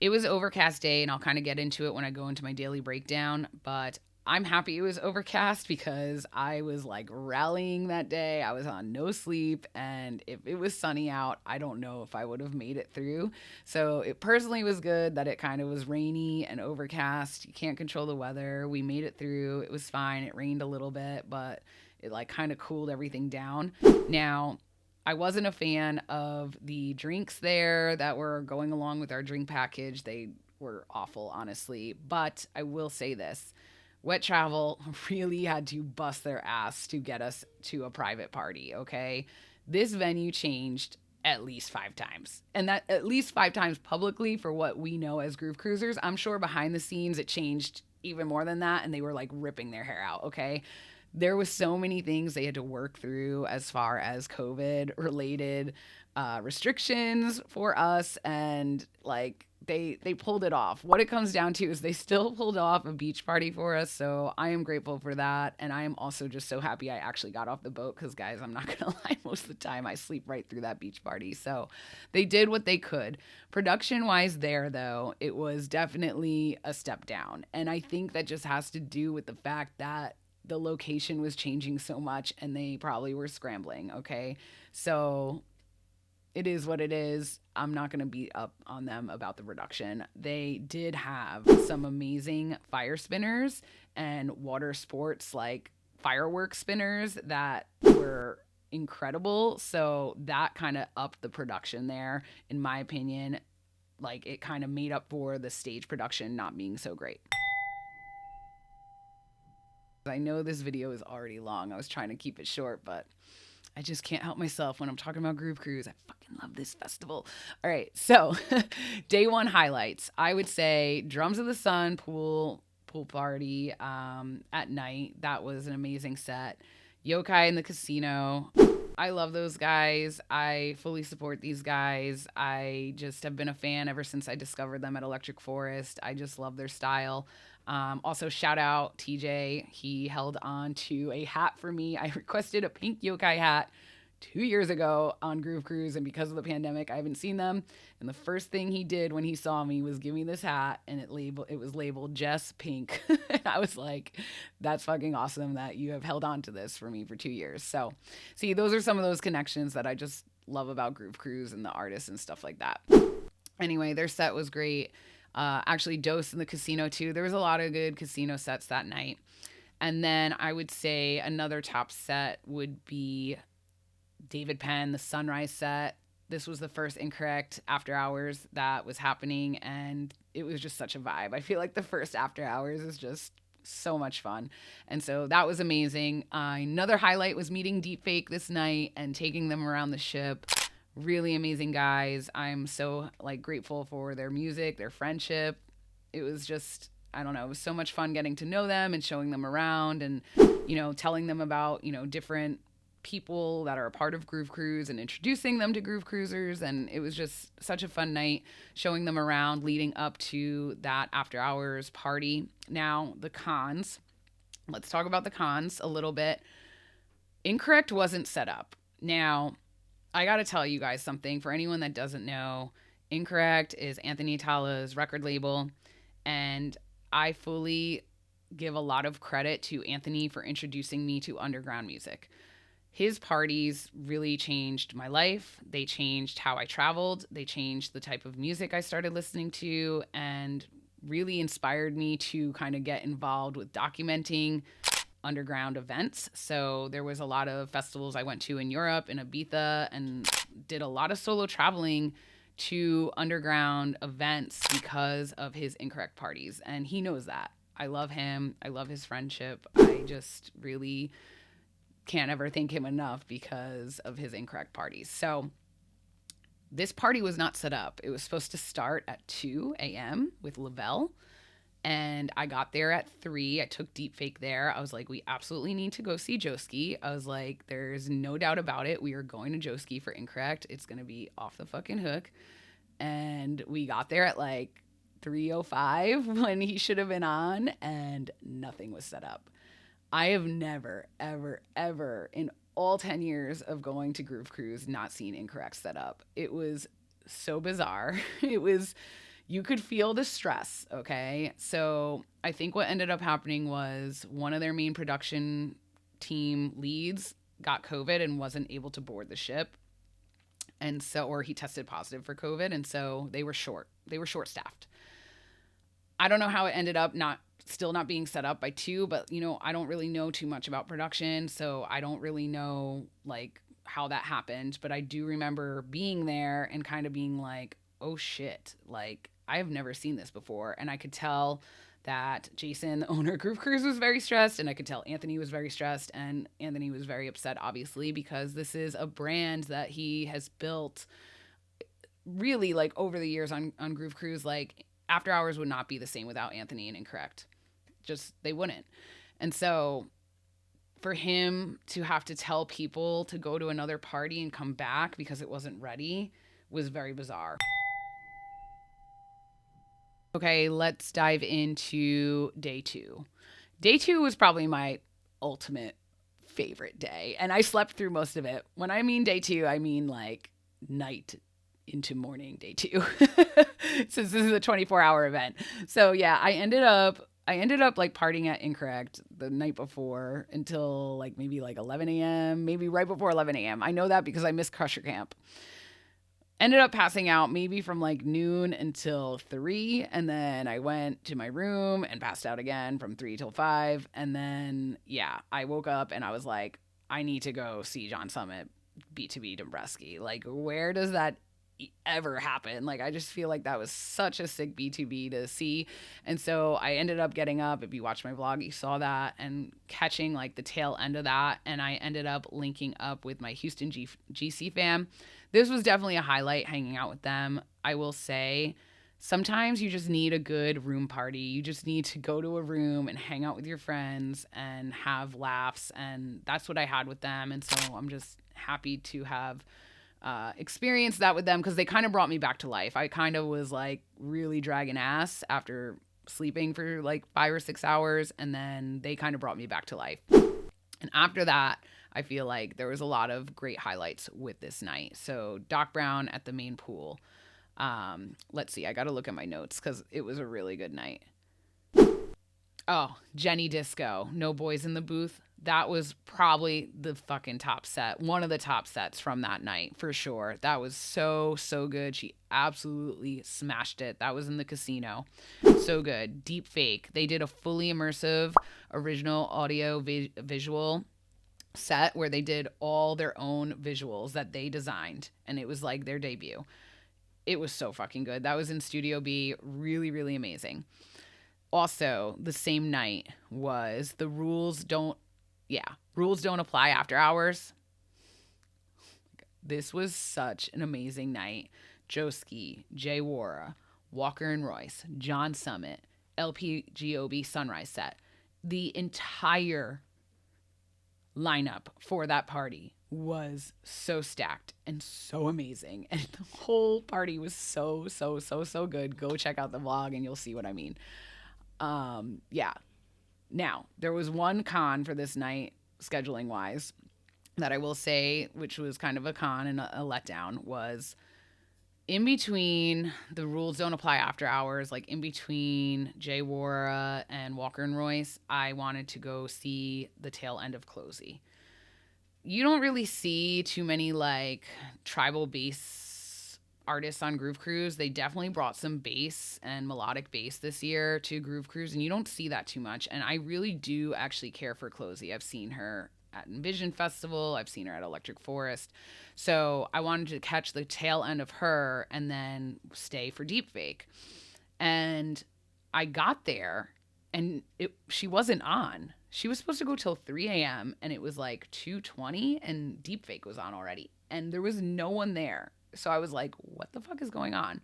it was overcast day, and I'll kind of get into it when I go into my daily breakdown, but I'm happy it was overcast because I was like rallying that day. I was on no sleep, and if it was sunny out, I don't know if I would have made it through. So it personally was good that it kind of was rainy and overcast. You can't control the weather. We made it through. It was fine. It rained a little bit, but it like kind of cooled everything down. Now, I wasn't a fan of the drinks there that were going along with our drink package. They were awful, honestly. But I will say this. Whet Travel really had to bust their ass to get us to a private party, okay? This venue changed at least 5 times. And that at least 5 times publicly for what we know as Groove Cruisers. I'm sure behind the scenes it changed even more than that, and they were like ripping their hair out, okay? There was so many things they had to work through as far as COVID related restrictions for us, and like they pulled it off. What it comes down to is they still pulled off a beach party for us, so I am grateful for that. And I am also just so happy I actually got off the boat, because guys, I'm not gonna lie, most of the time I sleep right through that beach party. So they did what they could. Production wise there, though, it was definitely a step down, and I think that just has to do with the fact that the location was changing so much and they probably were scrambling. Okay. So it is what it is. I'm not going to beat up on them about the production. They did have some amazing fire spinners and water sports like fireworks spinners that were incredible. So that kind of upped the production there, in my opinion. Like, it kind of made up for the stage production not being so great. I know this video is already long. I was trying to keep it short, but I just can't help myself when I'm talking about Groove Cruise. I fucking love this festival. All right, so day one highlights. I would say Drums of the Sun pool party at night. That was an amazing set. Yokai in the casino. I love those guys. I fully support these guys. I just have been a fan ever since I discovered them at Electric Forest. I just love their style. Also, shout out TJ. He held on to a hat for me. I requested a pink yokai hat 2 years ago on Groove Cruise, and because of the pandemic, I haven't seen them. And the first thing he did when he saw me was give me this hat, and it was labeled Jess Pink. I was like, that's fucking awesome that you have held on to this for me for 2 years. So, see, those are some of those connections that I just love about Groove Cruise and the artists and stuff like that. Anyway, their set was great. Actually, Dose in the casino too. There was a lot of good casino sets that night. And then I would say another top set would be David Penn, the Sunrise set. This was the first Incorrect after hours that was happening, and it was just such a vibe. I feel like the first after hours is just so much fun. And so that was amazing. Another highlight was meeting Deepfake this night and taking them around the ship. Really amazing guys. I'm so grateful for their music, their friendship. It was just, I don't know, it was so much fun getting to know them and showing them around and, telling them about, different people that are a part of Groove Cruise and introducing them to Groove Cruisers. And it was just such a fun night showing them around leading up to that after hours party. Now, the cons. Let's talk about the cons a little bit. Incorrect wasn't set up. Now, I got to tell you guys something. For anyone that doesn't know, Incorrect is Anthony Attala's record label, and I fully give a lot of credit to Anthony for introducing me to underground music. His parties really changed my life. They changed how I traveled. They changed the type of music I started listening to, and really inspired me to kind of get involved with documenting underground events. So there was a lot of festivals I went to in Europe, in Ibiza, and did a lot of solo traveling to underground events because of his Incorrect parties. And he knows that. I love him. I love his friendship. I just really can't ever thank him enough because of his Incorrect parties. So this party was not set up. It was supposed to start at 2 a.m. with Lavelle. And I got there at 3. I took Deepfake there. I was like, we absolutely need to go see Joski. I was like, there's no doubt about it. We are going to Joski for Incorrect. It's going to be off the fucking hook. And we got there at 3:05 when he should have been on, and nothing was set up. I have never, ever, ever in all 10 years of going to Groove Cruise not seen Incorrect set up. It was so bizarre. You could feel the stress, okay? So I think what ended up happening was one of their main production team leads got COVID and wasn't able to board the ship. And so, or he tested positive for COVID. And so they were short-staffed. I don't know how it ended up still not being set up by 2, but I don't really know too much about production. So I don't really know how that happened. But I do remember being there and kind of being like, oh shit, I have never seen this before. And I could tell that Jason, the owner of Groove Cruise, was very stressed, and I could tell Anthony was very stressed, and Anthony was very upset, obviously, because this is a brand that he has built really over the years on Groove Cruise. After hours would not be the same without Anthony and Incorrect. Just, they wouldn't. And so for him to have to tell people to go to another party and come back because it wasn't ready was very bizarre. Okay, let's dive into day 2. Day 2 was probably my ultimate favorite day, and I slept through most of it. When I mean day 2, I mean like night into morning day 2, since this is a 24-hour event. So yeah, I ended up like partying at Incorrect the night before until like maybe like 11 a.m., maybe right before 11 a.m. I know that because I missed Crusher Camp. Ended up passing out maybe from like noon until 3. And then I went to my room and passed out again from 3 till 5. And then, yeah, I woke up and I was like, I need to go see John Summit, B2B Dombresky. Like, where does that ever happen? Like, I just feel like that was such a sick B2B to see. And so I ended up getting up. If you watch my vlog, you saw that, and catching like the tail end of that. And I ended up linking up with my Houston GCFAM. This was definitely a highlight, hanging out with them. I will say, sometimes you just need a good room party. You just need to go to a room and hang out with your friends and have laughs. And that's what I had with them. And so I'm just happy to have experienced that with them, because they kind of brought me back to life. I kind of was like really dragging ass after sleeping for like 5 or 6 hours. And then they kind of brought me back to life. And after that, I feel like there was a lot of great highlights with this night. So Doc Brown at the main pool. Let's see. I got to look at my notes because it was a really good night. Oh, Jenny Disco. No Boys in the Booth. That was probably the fucking top set. One of the top sets from that night, for sure. That was so, so good. She absolutely smashed it. That was in the casino. So good. Deep Fake. They did a fully immersive original audio visual set where they did all their own visuals that they designed, and it was like their debut. It was so fucking good. That was in Studio B. Really, really amazing. Also, the same night was the Rules Don't Apply After Hours. This was such an amazing night. Joski, Jay Wara, Walker and Royce, John Summit, LPGOB Sunrise Set. The entire lineup for that party was so stacked and so amazing, and the whole party was so good. Go check out the vlog and you'll see what I mean. Yeah. Now, there was one con for this night, scheduling wise, that I will say, which was kind of a con and a letdown, was in between the Rules Don't Apply After Hours, like in between Jay Wara and Walker and Royce, I wanted to go see the tail end of Closey. You don't really see too many like tribal bass artists on Groove Cruise. They definitely brought some bass and melodic bass this year to Groove Cruise, and you don't see that too much. And I really do actually care for Closey. I've seen her at Envision Festival. I've seen her at Electric Forest. So I wanted to catch the tail end of her and then stay for Deep Fake. And I got there and she wasn't on. She was supposed to go till 3 a.m. and it was like 2:20 and Deep Fake was on already. And there was no one there. So I was like, what the fuck is going on?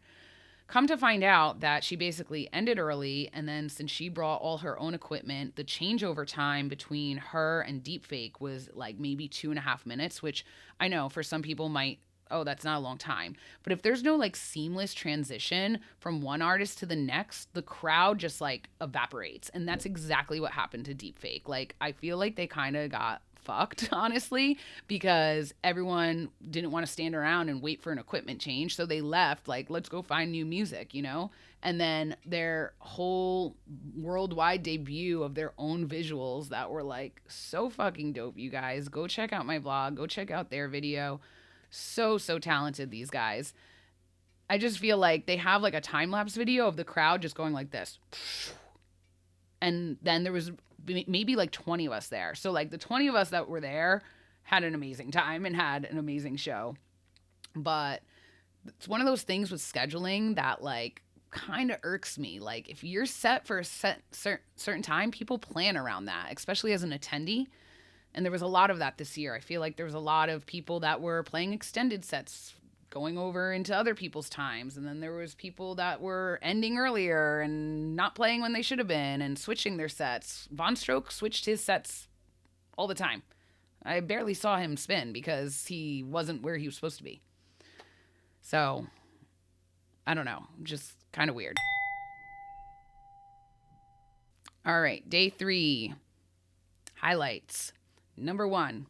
Come to find out that she basically ended early, and then since she brought all her own equipment, the changeover time between her and Deep Fake was like maybe 2.5 minutes, which I know for some people might, oh, that's not a long time. But if there's no like seamless transition from one artist to the next, the crowd just like evaporates. And that's exactly what happened to Deep Fake. Like, I feel like they kind of got fucked, honestly, because everyone didn't want to stand around and wait for an equipment change. So they left, like, let's go find new music, you know? And then their whole worldwide debut of their own visuals that were like so fucking dope, you guys. Go check out my vlog. Go check out their video. So talented, these guys. I just feel like they have like a time-lapse video of the crowd just going like this. And then there was maybe like 20 of us there. So like the 20 of us that were there had an amazing time and had an amazing show. But it's one of those things with scheduling that like kind of irks me. Like if you're set for a certain time, people plan around that, especially as an attendee. And there was a lot of that this year. I feel like there was a lot of people that were playing extended sets, going over into other people's times. And then there was people that were ending earlier and not playing when they should have been and switching their sets. Von Stroke switched his sets all the time. I barely saw him spin because he wasn't where he was supposed to be. So, I don't know. Just kind of weird. All right, day 3. Highlights. Number 1,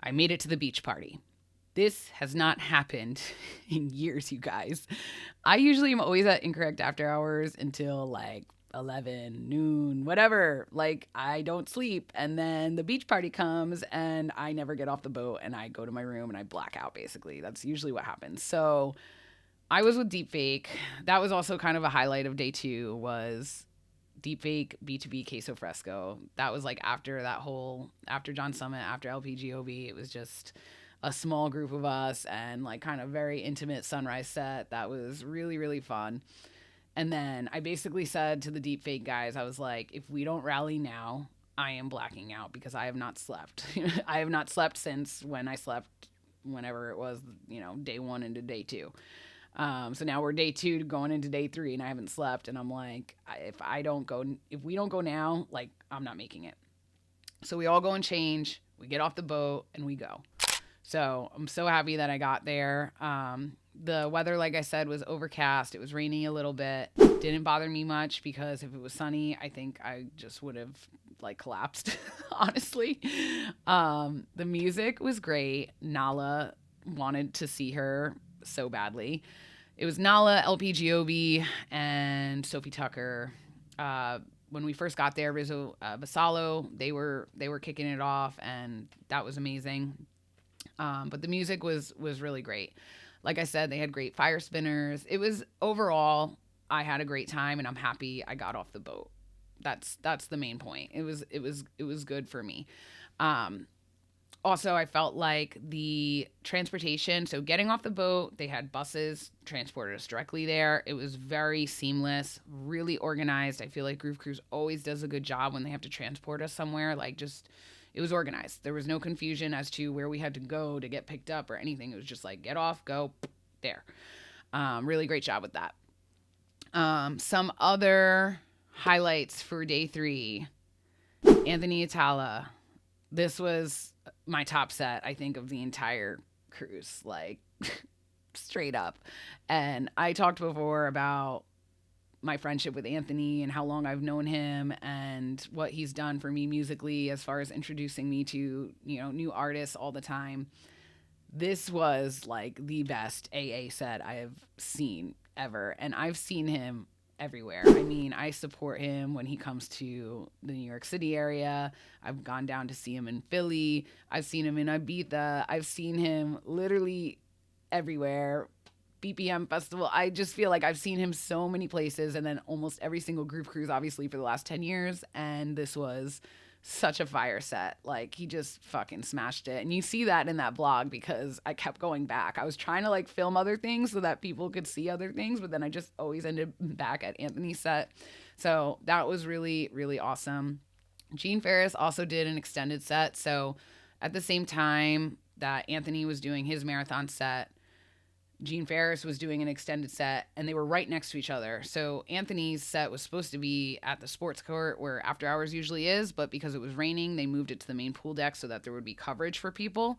I made it to the beach party. This has not happened in years, you guys. I usually am always at Incorrect After Hours until like 11, noon, whatever. Like, I don't sleep. And then the beach party comes and I never get off the boat and I go to my room and I black out, basically. That's usually what happens. So I was with Deepfake. That was also kind of a highlight of day 2 was Deepfake, B2B, Queso Fresco. That was like after John Summit, after LPGOB. It was just a small group of us and like kind of very intimate sunrise set. That was really, really fun. And then I basically said to the Deepfake guys, I was like, if we don't rally now, I am blacking out because I have not slept. I have not slept since when I slept, whenever it was, day 1 into day 2. So now we're day 2 going into day 3 and I haven't slept. And I'm like, if we don't go now, like, I'm not making it. So we all go and change. We get off the boat and we go. So I'm so happy that I got there. The weather, like I said, was overcast. It was raining a little bit. Didn't bother me much because if it was sunny, I think I just would have like collapsed, honestly. The music was great. Nala wanted to see her so badly. It was Nala, LPGOB, and Sophie Tucker. When we first got there, Rizzo Vassallo, they were kicking it off, and that was amazing. But the music was really great. Like I said, they had great fire spinners. It was overall, I had a great time, and I'm happy I got off the boat. That's the main point. It was good for me. Also, I felt like the transportation, so getting off the boat, they had buses transported us directly there. It was very seamless, really organized. I feel like Groove Cruise always does a good job when they have to transport us somewhere. Like, just, it was organized. There was no confusion as to where we had to go to get picked up or anything. It was just like, get off, go, there. Really great job with that. Some other highlights for day 3. Anthony Atala. This was my top set, I think, of the entire cruise, like straight up. And I talked before about my friendship with Anthony and how long I've known him and what he's done for me musically as far as introducing me to, new artists all the time. This was like the best AA set I have seen ever. And I've seen him everywhere. I mean, I support him when he comes to the New York City area. I've gone down to see him in Philly. I've seen him in Ibiza. I've seen him literally everywhere. BPM Festival. I just feel like I've seen him so many places, and then almost every single Groove Cruise, obviously, for the last 10 years. And this was such a fire set. Like, he just fucking smashed it. And you see that in that vlog because I kept going back. I was trying to like film other things so that people could see other things, but then I just always ended back at Anthony's set. So that was really, really awesome. Gene Ferris also did an extended set. So at the same time that Anthony was doing his marathon set, Gene Ferris was doing an extended set, and they were right next to each other. So Anthony's set was supposed to be at the sports court where After Hours usually is, but because it was raining, they moved it to the main pool deck so that there would be coverage for people,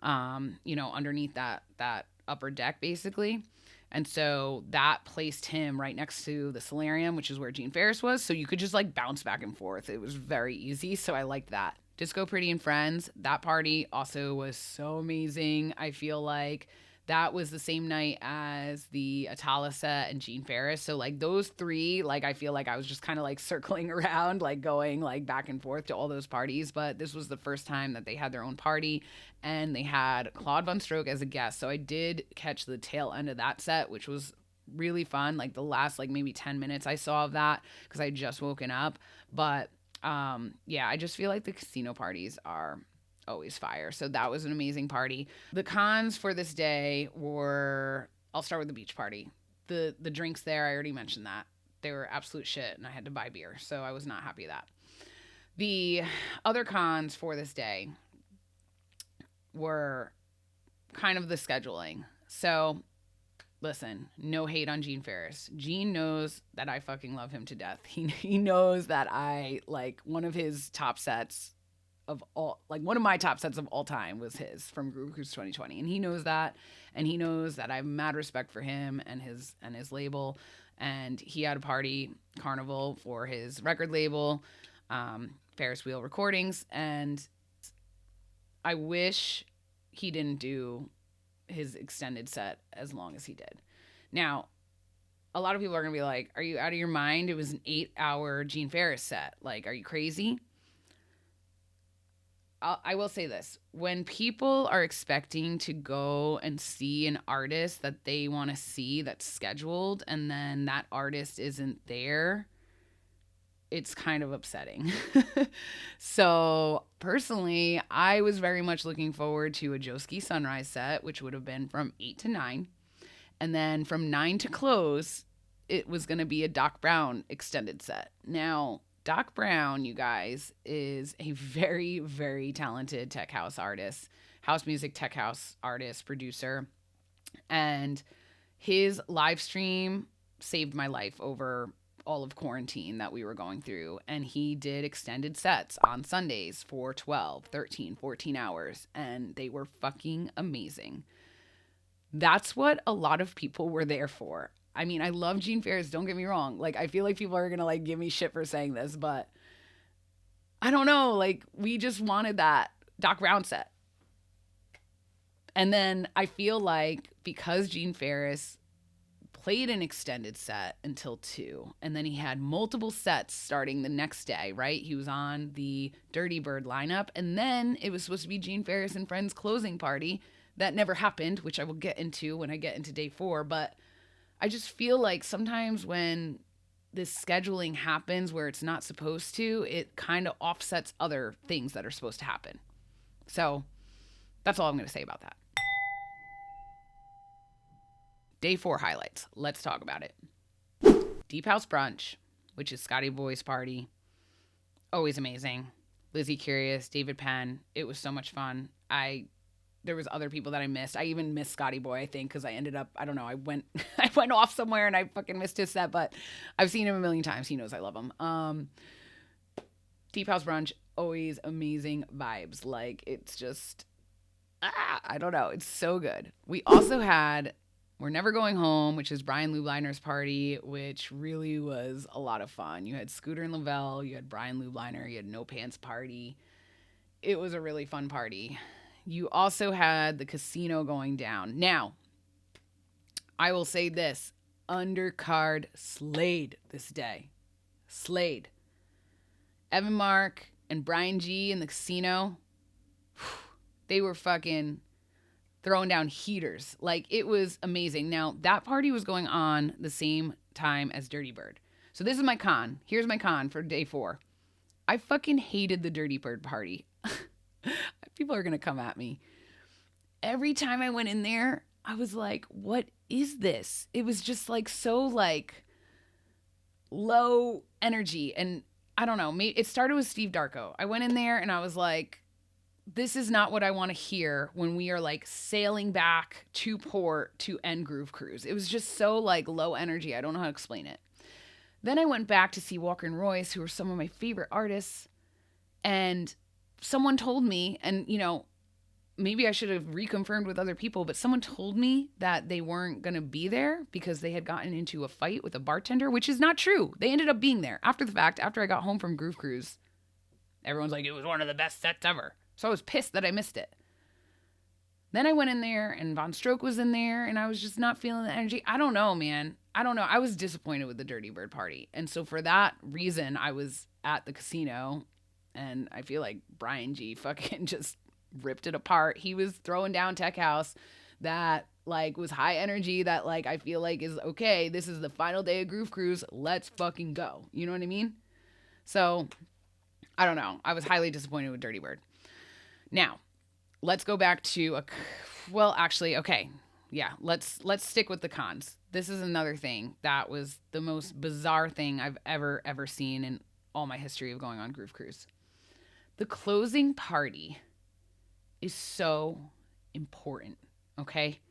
underneath that upper deck, basically. And so that placed him right next to the solarium, which is where Gene Ferris was. So you could just like bounce back and forth. It was very easy. So I liked that. Disco Pretty and Friends, that party also was so amazing. I feel like that was the same night as the Atala set and Gene Ferris. So like those 3, like I feel like I was just kind of like circling around, like going like back and forth to all those parties. But this was the first time that they had their own party, and they had Claude Von Stroke as a guest. So I did catch the tail end of that set, which was really fun. Like the last like maybe 10 minutes I saw of that because I had just woken up. But I just feel like the casino parties are always fire. So that was an amazing party. The cons for this day were, I'll start with the beach party. The drinks there, I already mentioned that. They were absolute shit, and I had to buy beer. So I was not happy with that. The other cons for this day were kind of the scheduling. So listen, no hate on Gene Ferris. Gene knows that I fucking love him to death. He knows that I like one of his top sets of all, like one of my top sets of all time was his from Groove Cruise 2020. And he knows that. And he knows that I have mad respect for him and his label. And he had a party carnival for his record label, Ferris Wheel Recordings. And I wish he didn't do his extended set as long as he did. Now, a lot of people are going to be like, are you out of your mind? It was an 8-hour Gene Ferris set. Like, are you crazy? I will say this. When people are expecting to go and see an artist that they want to see that's scheduled, and then that artist isn't there, it's kind of upsetting. So personally, I was very much looking forward to a Joski Sunrise set, which would have been from 8 to 9. And then from 9 to close, it was going to be a Doc Brown extended set. Now, Doc Brown, you guys, is a very, very talented tech house artist, house music tech house artist, producer. And his live stream saved my life over all of quarantine that we were going through. And he did extended sets on Sundays for 12, 13, 14 hours. And they were fucking amazing. That's what a lot of people were there for. I mean, I love Gene Ferris, don't get me wrong. Like, I feel like people are going to, like, give me shit for saying this, but I don't know. Like, we just wanted that Doc Brown set. And then I feel like because Gene Ferris played an extended set until 2, and then he had multiple sets starting the next day, right? He was on the Dirty Bird lineup, and then it was supposed to be Gene Ferris and Friends closing party. That never happened, which I will get into when I get into day 4, but I just feel like sometimes when this scheduling happens where it's not supposed to, it kind of offsets other things that are supposed to happen. So that's all I'm going to say about that. Day 4 highlights. Let's talk about it. Deep House Brunch, which is Scotty Boy's party. Always amazing. Lizzie Curious, David Penn. It was so much fun. There was other people that I missed. I even missed Scotty Boy, I think, because I ended up, I don't know, I went off somewhere and I fucking missed his set, but I've seen him a million times. He knows I love him. Deep House Brunch, always amazing vibes. Like, it's just, I don't know. It's so good. We also had We're Never Going Home, which is Brian Lubliner's party, which really was a lot of fun. You had Scooter and Lavelle, you had Brian Lubliner, you had No Pants Party. It was a really fun party. You also had the casino going down. Now, I will say this. Undercard slayed this day. Slayed. Evan Mark and Brian G in the casino, they were fucking throwing down heaters. Like, it was amazing. Now, that party was going on the same time as Dirty Bird. So this is my con. Here's my con for day 4. I fucking hated the Dirty Bird party. People are going to come at me. Every time I went in there, I was like, what is this? It was just like so like low energy. And I don't know, it started with Steve Darko. I went in there and I was like, this is not what I want to hear when we are like sailing back to port to end Groove Cruise. It was just so like low energy. I don't know how to explain it. Then I went back to see Walker and Royce, who are some of my favorite artists. And someone told me, and you know, maybe I should have reconfirmed with other people, but someone told me that they weren't going to be there because they had gotten into a fight with a bartender, which is not true. They ended up being there after the fact. After I got home from Groove Cruise, everyone's like, it was one of the best sets ever. So I was pissed that I missed it. Then I went in there and Von Stroke was in there and I was just not feeling the energy. I don't know, man. I don't know. I was disappointed with the Dirty Bird party. And so for that reason, I was at the casino and I feel like Brian G fucking just ripped it apart. He was throwing down tech house that like was high energy, that like I feel like is okay. This is the final day of Groove Cruise. Let's fucking go. You know what I mean? So I don't know. I was highly disappointed with Dirty Bird. Now, let's go back to okay. Yeah, let's stick with the cons. This is another thing that was the most bizarre thing I've ever seen in all my history of going on Groove Cruise. The closing party is so important, okay?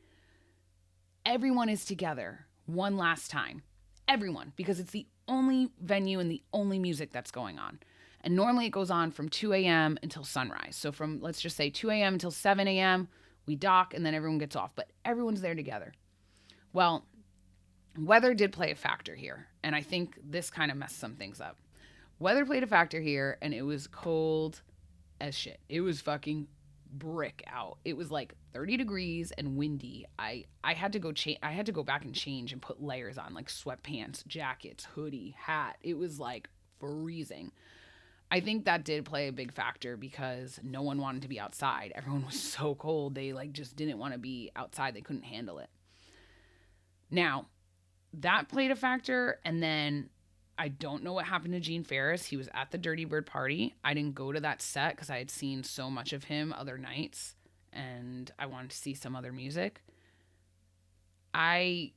Everyone is together one last time. Everyone, because it's the only venue and the only music that's going on. And normally it goes on from 2 a.m. until sunrise. So from, let's just say 2 a.m. until 7 a.m., we dock and then everyone gets off, but everyone's there together. Well, weather did play a factor here. And I think this kind of messed some things up. Weather played a factor here, and it was cold as shit. It was fucking brick out. It was like 30 degrees and windy. I had to go I had to go back and change and put layers on, like sweatpants, jackets, hoodie, hat. It was like freezing. I think that did play a big factor because no one wanted to be outside. Everyone was so cold. They like just didn't want to be outside. They couldn't handle it. Now, that played a factor, and then I don't know what happened to Gene Ferris. He was at the Dirty Bird party. I didn't go to that set because I had seen so much of him other nights, and I wanted to see some other music. I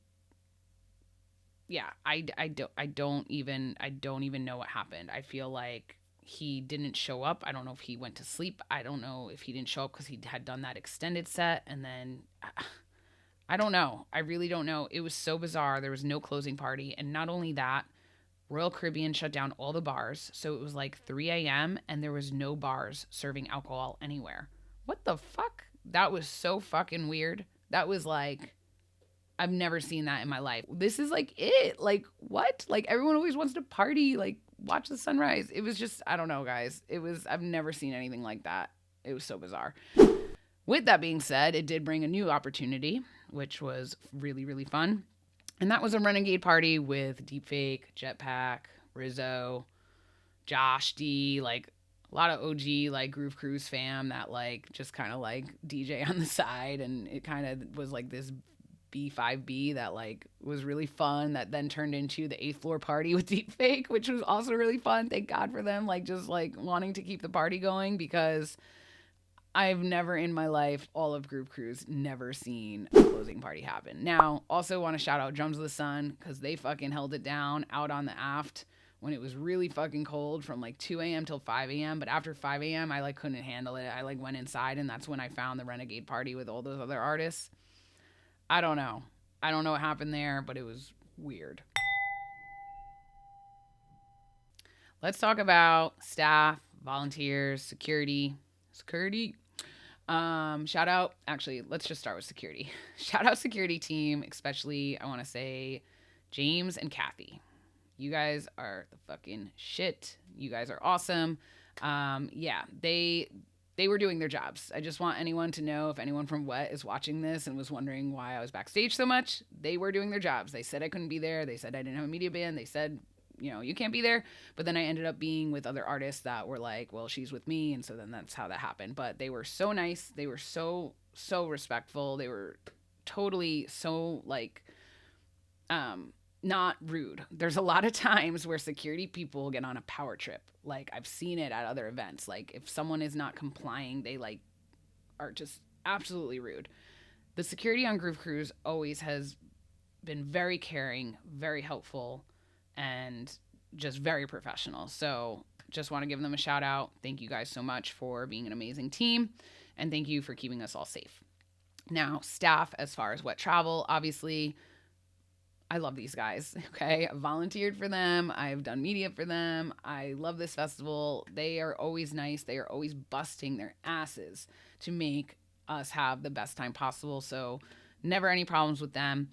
don't even know what happened. I feel like he didn't show up. I don't know if he went to sleep. I don't know if he didn't show up because he had done that extended set, and then I don't know. I really don't know. It was so bizarre. There was no closing party, and not only that, Royal Caribbean shut down all the bars, so it was like 3 a.m. and there was no bars serving alcohol anywhere. What the fuck? That was so fucking weird. That was like, I've never seen that in my life. This is like it. Like, what? Like, everyone always wants to party, like, watch the sunrise. It was just, I don't know, guys. I've never seen anything like that. It was so bizarre. With that being said, it did bring a new opportunity, which was really, really fun. And that was a renegade party with Deepfake, Jetpack, Rizzo, Josh D, like a lot of OG like Groove Cruise fam that like just kind of like DJ on the side. And it kind of was like this B5B that like was really fun, that then turned into the 8th floor party with Deepfake, which was also really fun. Thank God for them, like just like wanting to keep the party going, because I've never in my life, all of Groove Cruise, never seen a closing party happen. Now, also want to shout out Drums of the Sun, because they fucking held it down out on the aft when it was really fucking cold from like 2 a.m. till 5 a.m. But after 5 a.m., I like couldn't handle it. I like went inside, and that's when I found the Renegade party with all those other artists. I don't know. I don't know what happened there, but it was weird. Let's talk about staff, volunteers, security. Shout out, actually, let's just start with security. Shout out security team, especially, I want to say, James and Kathy. You guys are the fucking shit. You guys are awesome. Yeah, they were doing their jobs. I just want anyone to know, if anyone from Whet is watching this and was wondering why I was backstage so much, they were doing their jobs. They said I couldn't be there. They said I didn't have a media band. They said, you can't be there. But then I ended up being with other artists that were like, well, she's with me. And so then that's how that happened. But they were so nice. They were so respectful. They were totally so like, not rude. There's a lot of times where security people get on a power trip. Like, I've seen it at other events. Like, if someone is not complying, they like are just absolutely rude. The security on Groove Cruise always has been very caring, very helpful, and just very professional. So just want to give them a shout out. Thank you guys so much for being an amazing team, and thank you for keeping us all safe. Now, staff, as far as Whet Travel, obviously, I love these guys, okay? I volunteered for them. I've done media for them. I love this festival. They are always nice. They are always busting their asses to make us have the best time possible. So never any problems with them.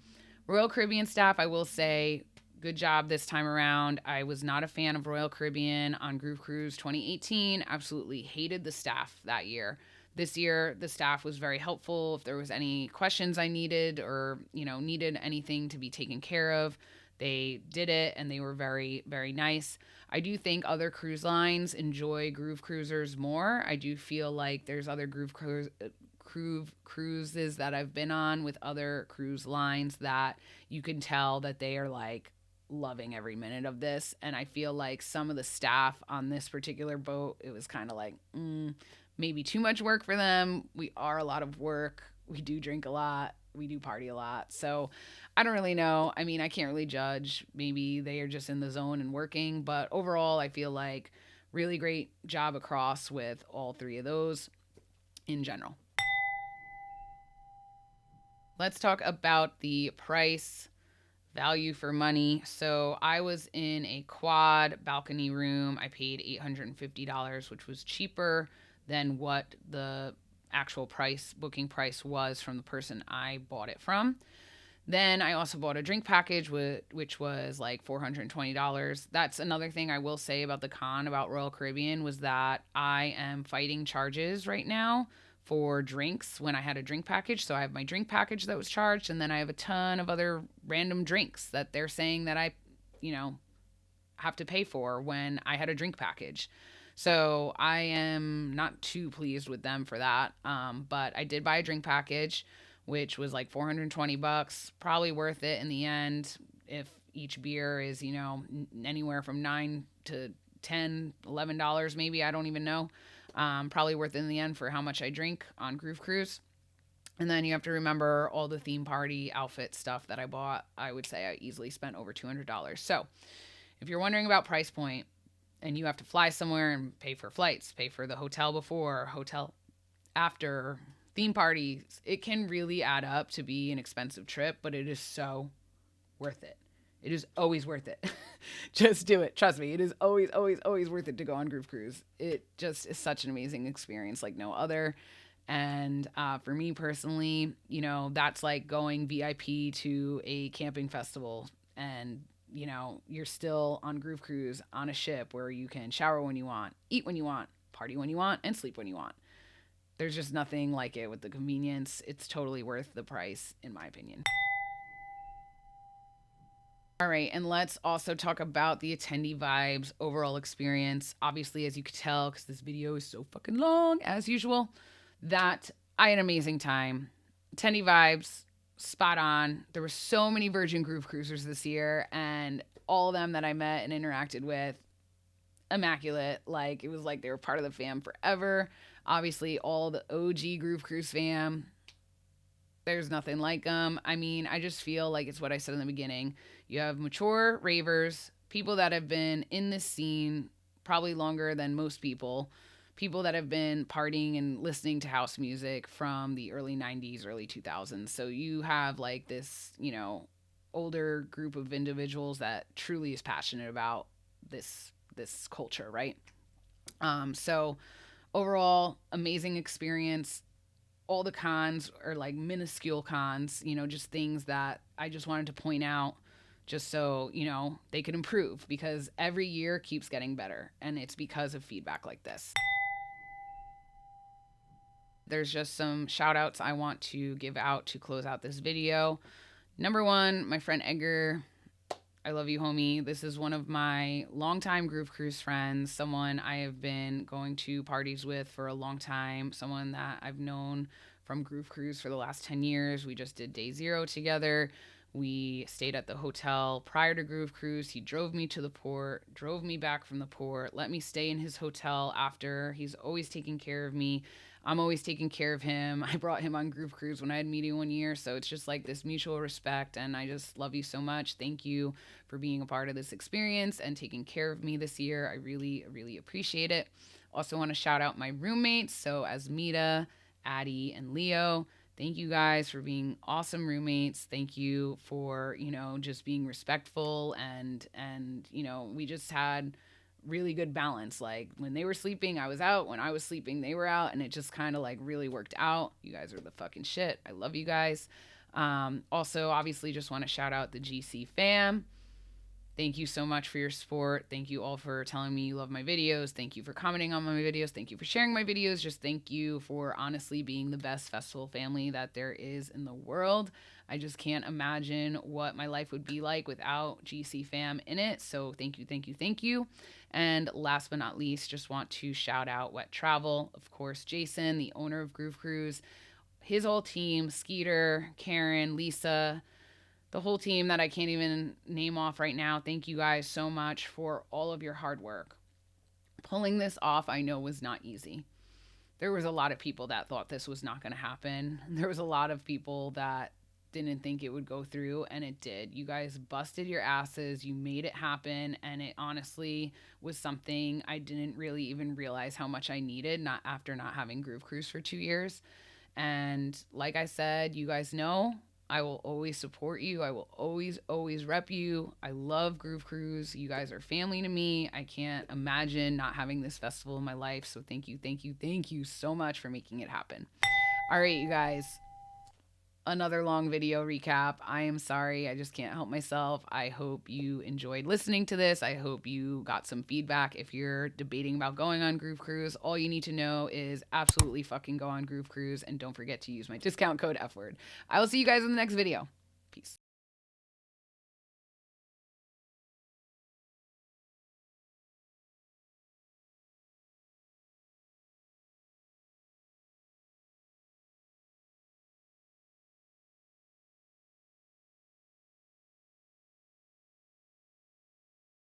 Royal Caribbean staff, I will say, good job this time around. I was not a fan of Royal Caribbean on Groove Cruise 2018. Absolutely hated the staff that year. This year, the staff was very helpful. If there was any questions I needed, or, needed anything to be taken care of, they did it, and they were very, very nice. I do think other cruise lines enjoy Groove Cruisers more. I do feel like there's other cruises that I've been on with other cruise lines that you can tell that they are like loving every minute of this. And I feel like some of the staff on this particular boat, it was kind of like, maybe too much work for them. We are a lot of work. We do drink a lot. We do party a lot. So I don't really know. I mean, I can't really judge. Maybe they are just in the zone and working. But overall, I feel like really great job across with all three of those in general. Let's talk about the price Value for money. So I was in a quad balcony room. I paid $850, which was cheaper than what the actual booking price was from the person I bought it from. Then I also bought a drink package, which was like $420. That's another thing I will say about the con about Royal Caribbean was that I am fighting charges right now for drinks when I had a drink package. So I have my drink package that was charged, and then I have a ton of other random drinks that they're saying that I, you know, have to pay for when I had a drink package. So I am not too pleased with them for that. But I did buy a drink package, which was like $420, probably worth it in the end. If each beer is, anywhere from 9 to 10, $11, maybe, I don't even know. Probably worth it in the end for how much I drink on Groove Cruise. And then you have to remember all the theme party outfit stuff that I bought. I would say I easily spent over $200. So if you're wondering about price point and you have to fly somewhere and pay for flights, pay for the hotel before, hotel after, theme parties, it can really add up to be an expensive trip, but it is so worth it. It is always worth it. Just do it. Trust me. It is always, always, always worth it to go on Groove Cruise. It just is such an amazing experience like no other. And for me personally, that's like going VIP to a camping festival, and you're still on Groove Cruise on a ship where you can shower when you want, eat when you want, party when you want, and sleep when you want. There's just nothing like it with the convenience. It's totally worth the price, in my opinion. All right, and let's also talk about the attendee vibes, overall experience. Obviously, as you could tell, because this video is so fucking long, as usual, that I had an amazing time. Attendee vibes, spot on. There were so many Virgin Groove Cruisers this year, and all of them that I met and interacted with, immaculate. Like, it was like they were part of the fam forever. Obviously, all the OG Groove Cruise fam, there's nothing like them. I mean, I just feel like it's what I said in the beginning. You have mature ravers, people that have been in this scene probably longer than most people that have been partying and listening to house music from the early 90s, early 2000s. So you have like this, older group of individuals that truly is passionate about this culture, right? So overall, amazing experience. All the cons are like minuscule cons, just things that I just wanted to point out just so, they could improve, because every year keeps getting better, and it's because of feedback like this. There's just some shout outs I want to give out to close out this video. Number one, my friend Edgar. I love you, homie. This is one of my longtime Groove Cruise friends, someone I have been going to parties with for a long time, someone that I've known from Groove Cruise for the last 10 years. We just did day 0 together. We stayed at the hotel prior to Groove Cruise. He drove me to the port, drove me back from the port, let me stay in his hotel after. He's always taking care of me. I'm always taking care of him. I brought him on Groove Cruise when I had media 1 year. So it's just like this mutual respect. And I just love you so much. Thank you for being a part of this experience and taking care of me this year. I really, really appreciate it. Also want to shout out my roommates. So Asmita, Addie, and Leo. Thank you guys for being awesome roommates. Thank you for, just being respectful, and we just had really good balance. Like, when they were sleeping, I was out. When I was sleeping, they were out, and it just kind of like really worked out. You guys are the fucking shit. I love you guys. Also, obviously, just want to shout out the GC fam. Thank you so much for your support. Thank you all for telling me you love my videos. Thank you for commenting on my videos. Thank you for sharing my videos. Just thank you for honestly being the best festival family that there is in the world. I just can't imagine what my life would be like without GC fam in it. So thank you, thank you, thank you. And last but not least, just want to shout out Whet Travel. Of course, Jason, the owner of Groove Cruise, his whole team, Skeeter, Karen, Lisa, the whole team that I can't even name off right now. Thank you guys so much for all of your hard work. Pulling this off, I know, was not easy. There was a lot of people that thought this was not going to happen. There was a lot of people that didn't think it would go through, and it did. You guys busted your asses. You made it happen, and it honestly was something I didn't really even realize how much I needed, not after not having Groove Cruise for 2 years. And like I said, you guys know, I will always support you. I will always rep you. I love Groove Cruise. You guys are family to me. I can't imagine not having this festival in my life. So thank you so much for making it happen. All right, you guys, another long video recap. I am sorry. I just can't help myself. I hope you enjoyed listening to this. I hope you got some feedback. If you're debating about going on Groove Cruise, all you need to know is absolutely fucking go on Groove Cruise, and don't forget to use my discount code F word. I will see you guys in the next video.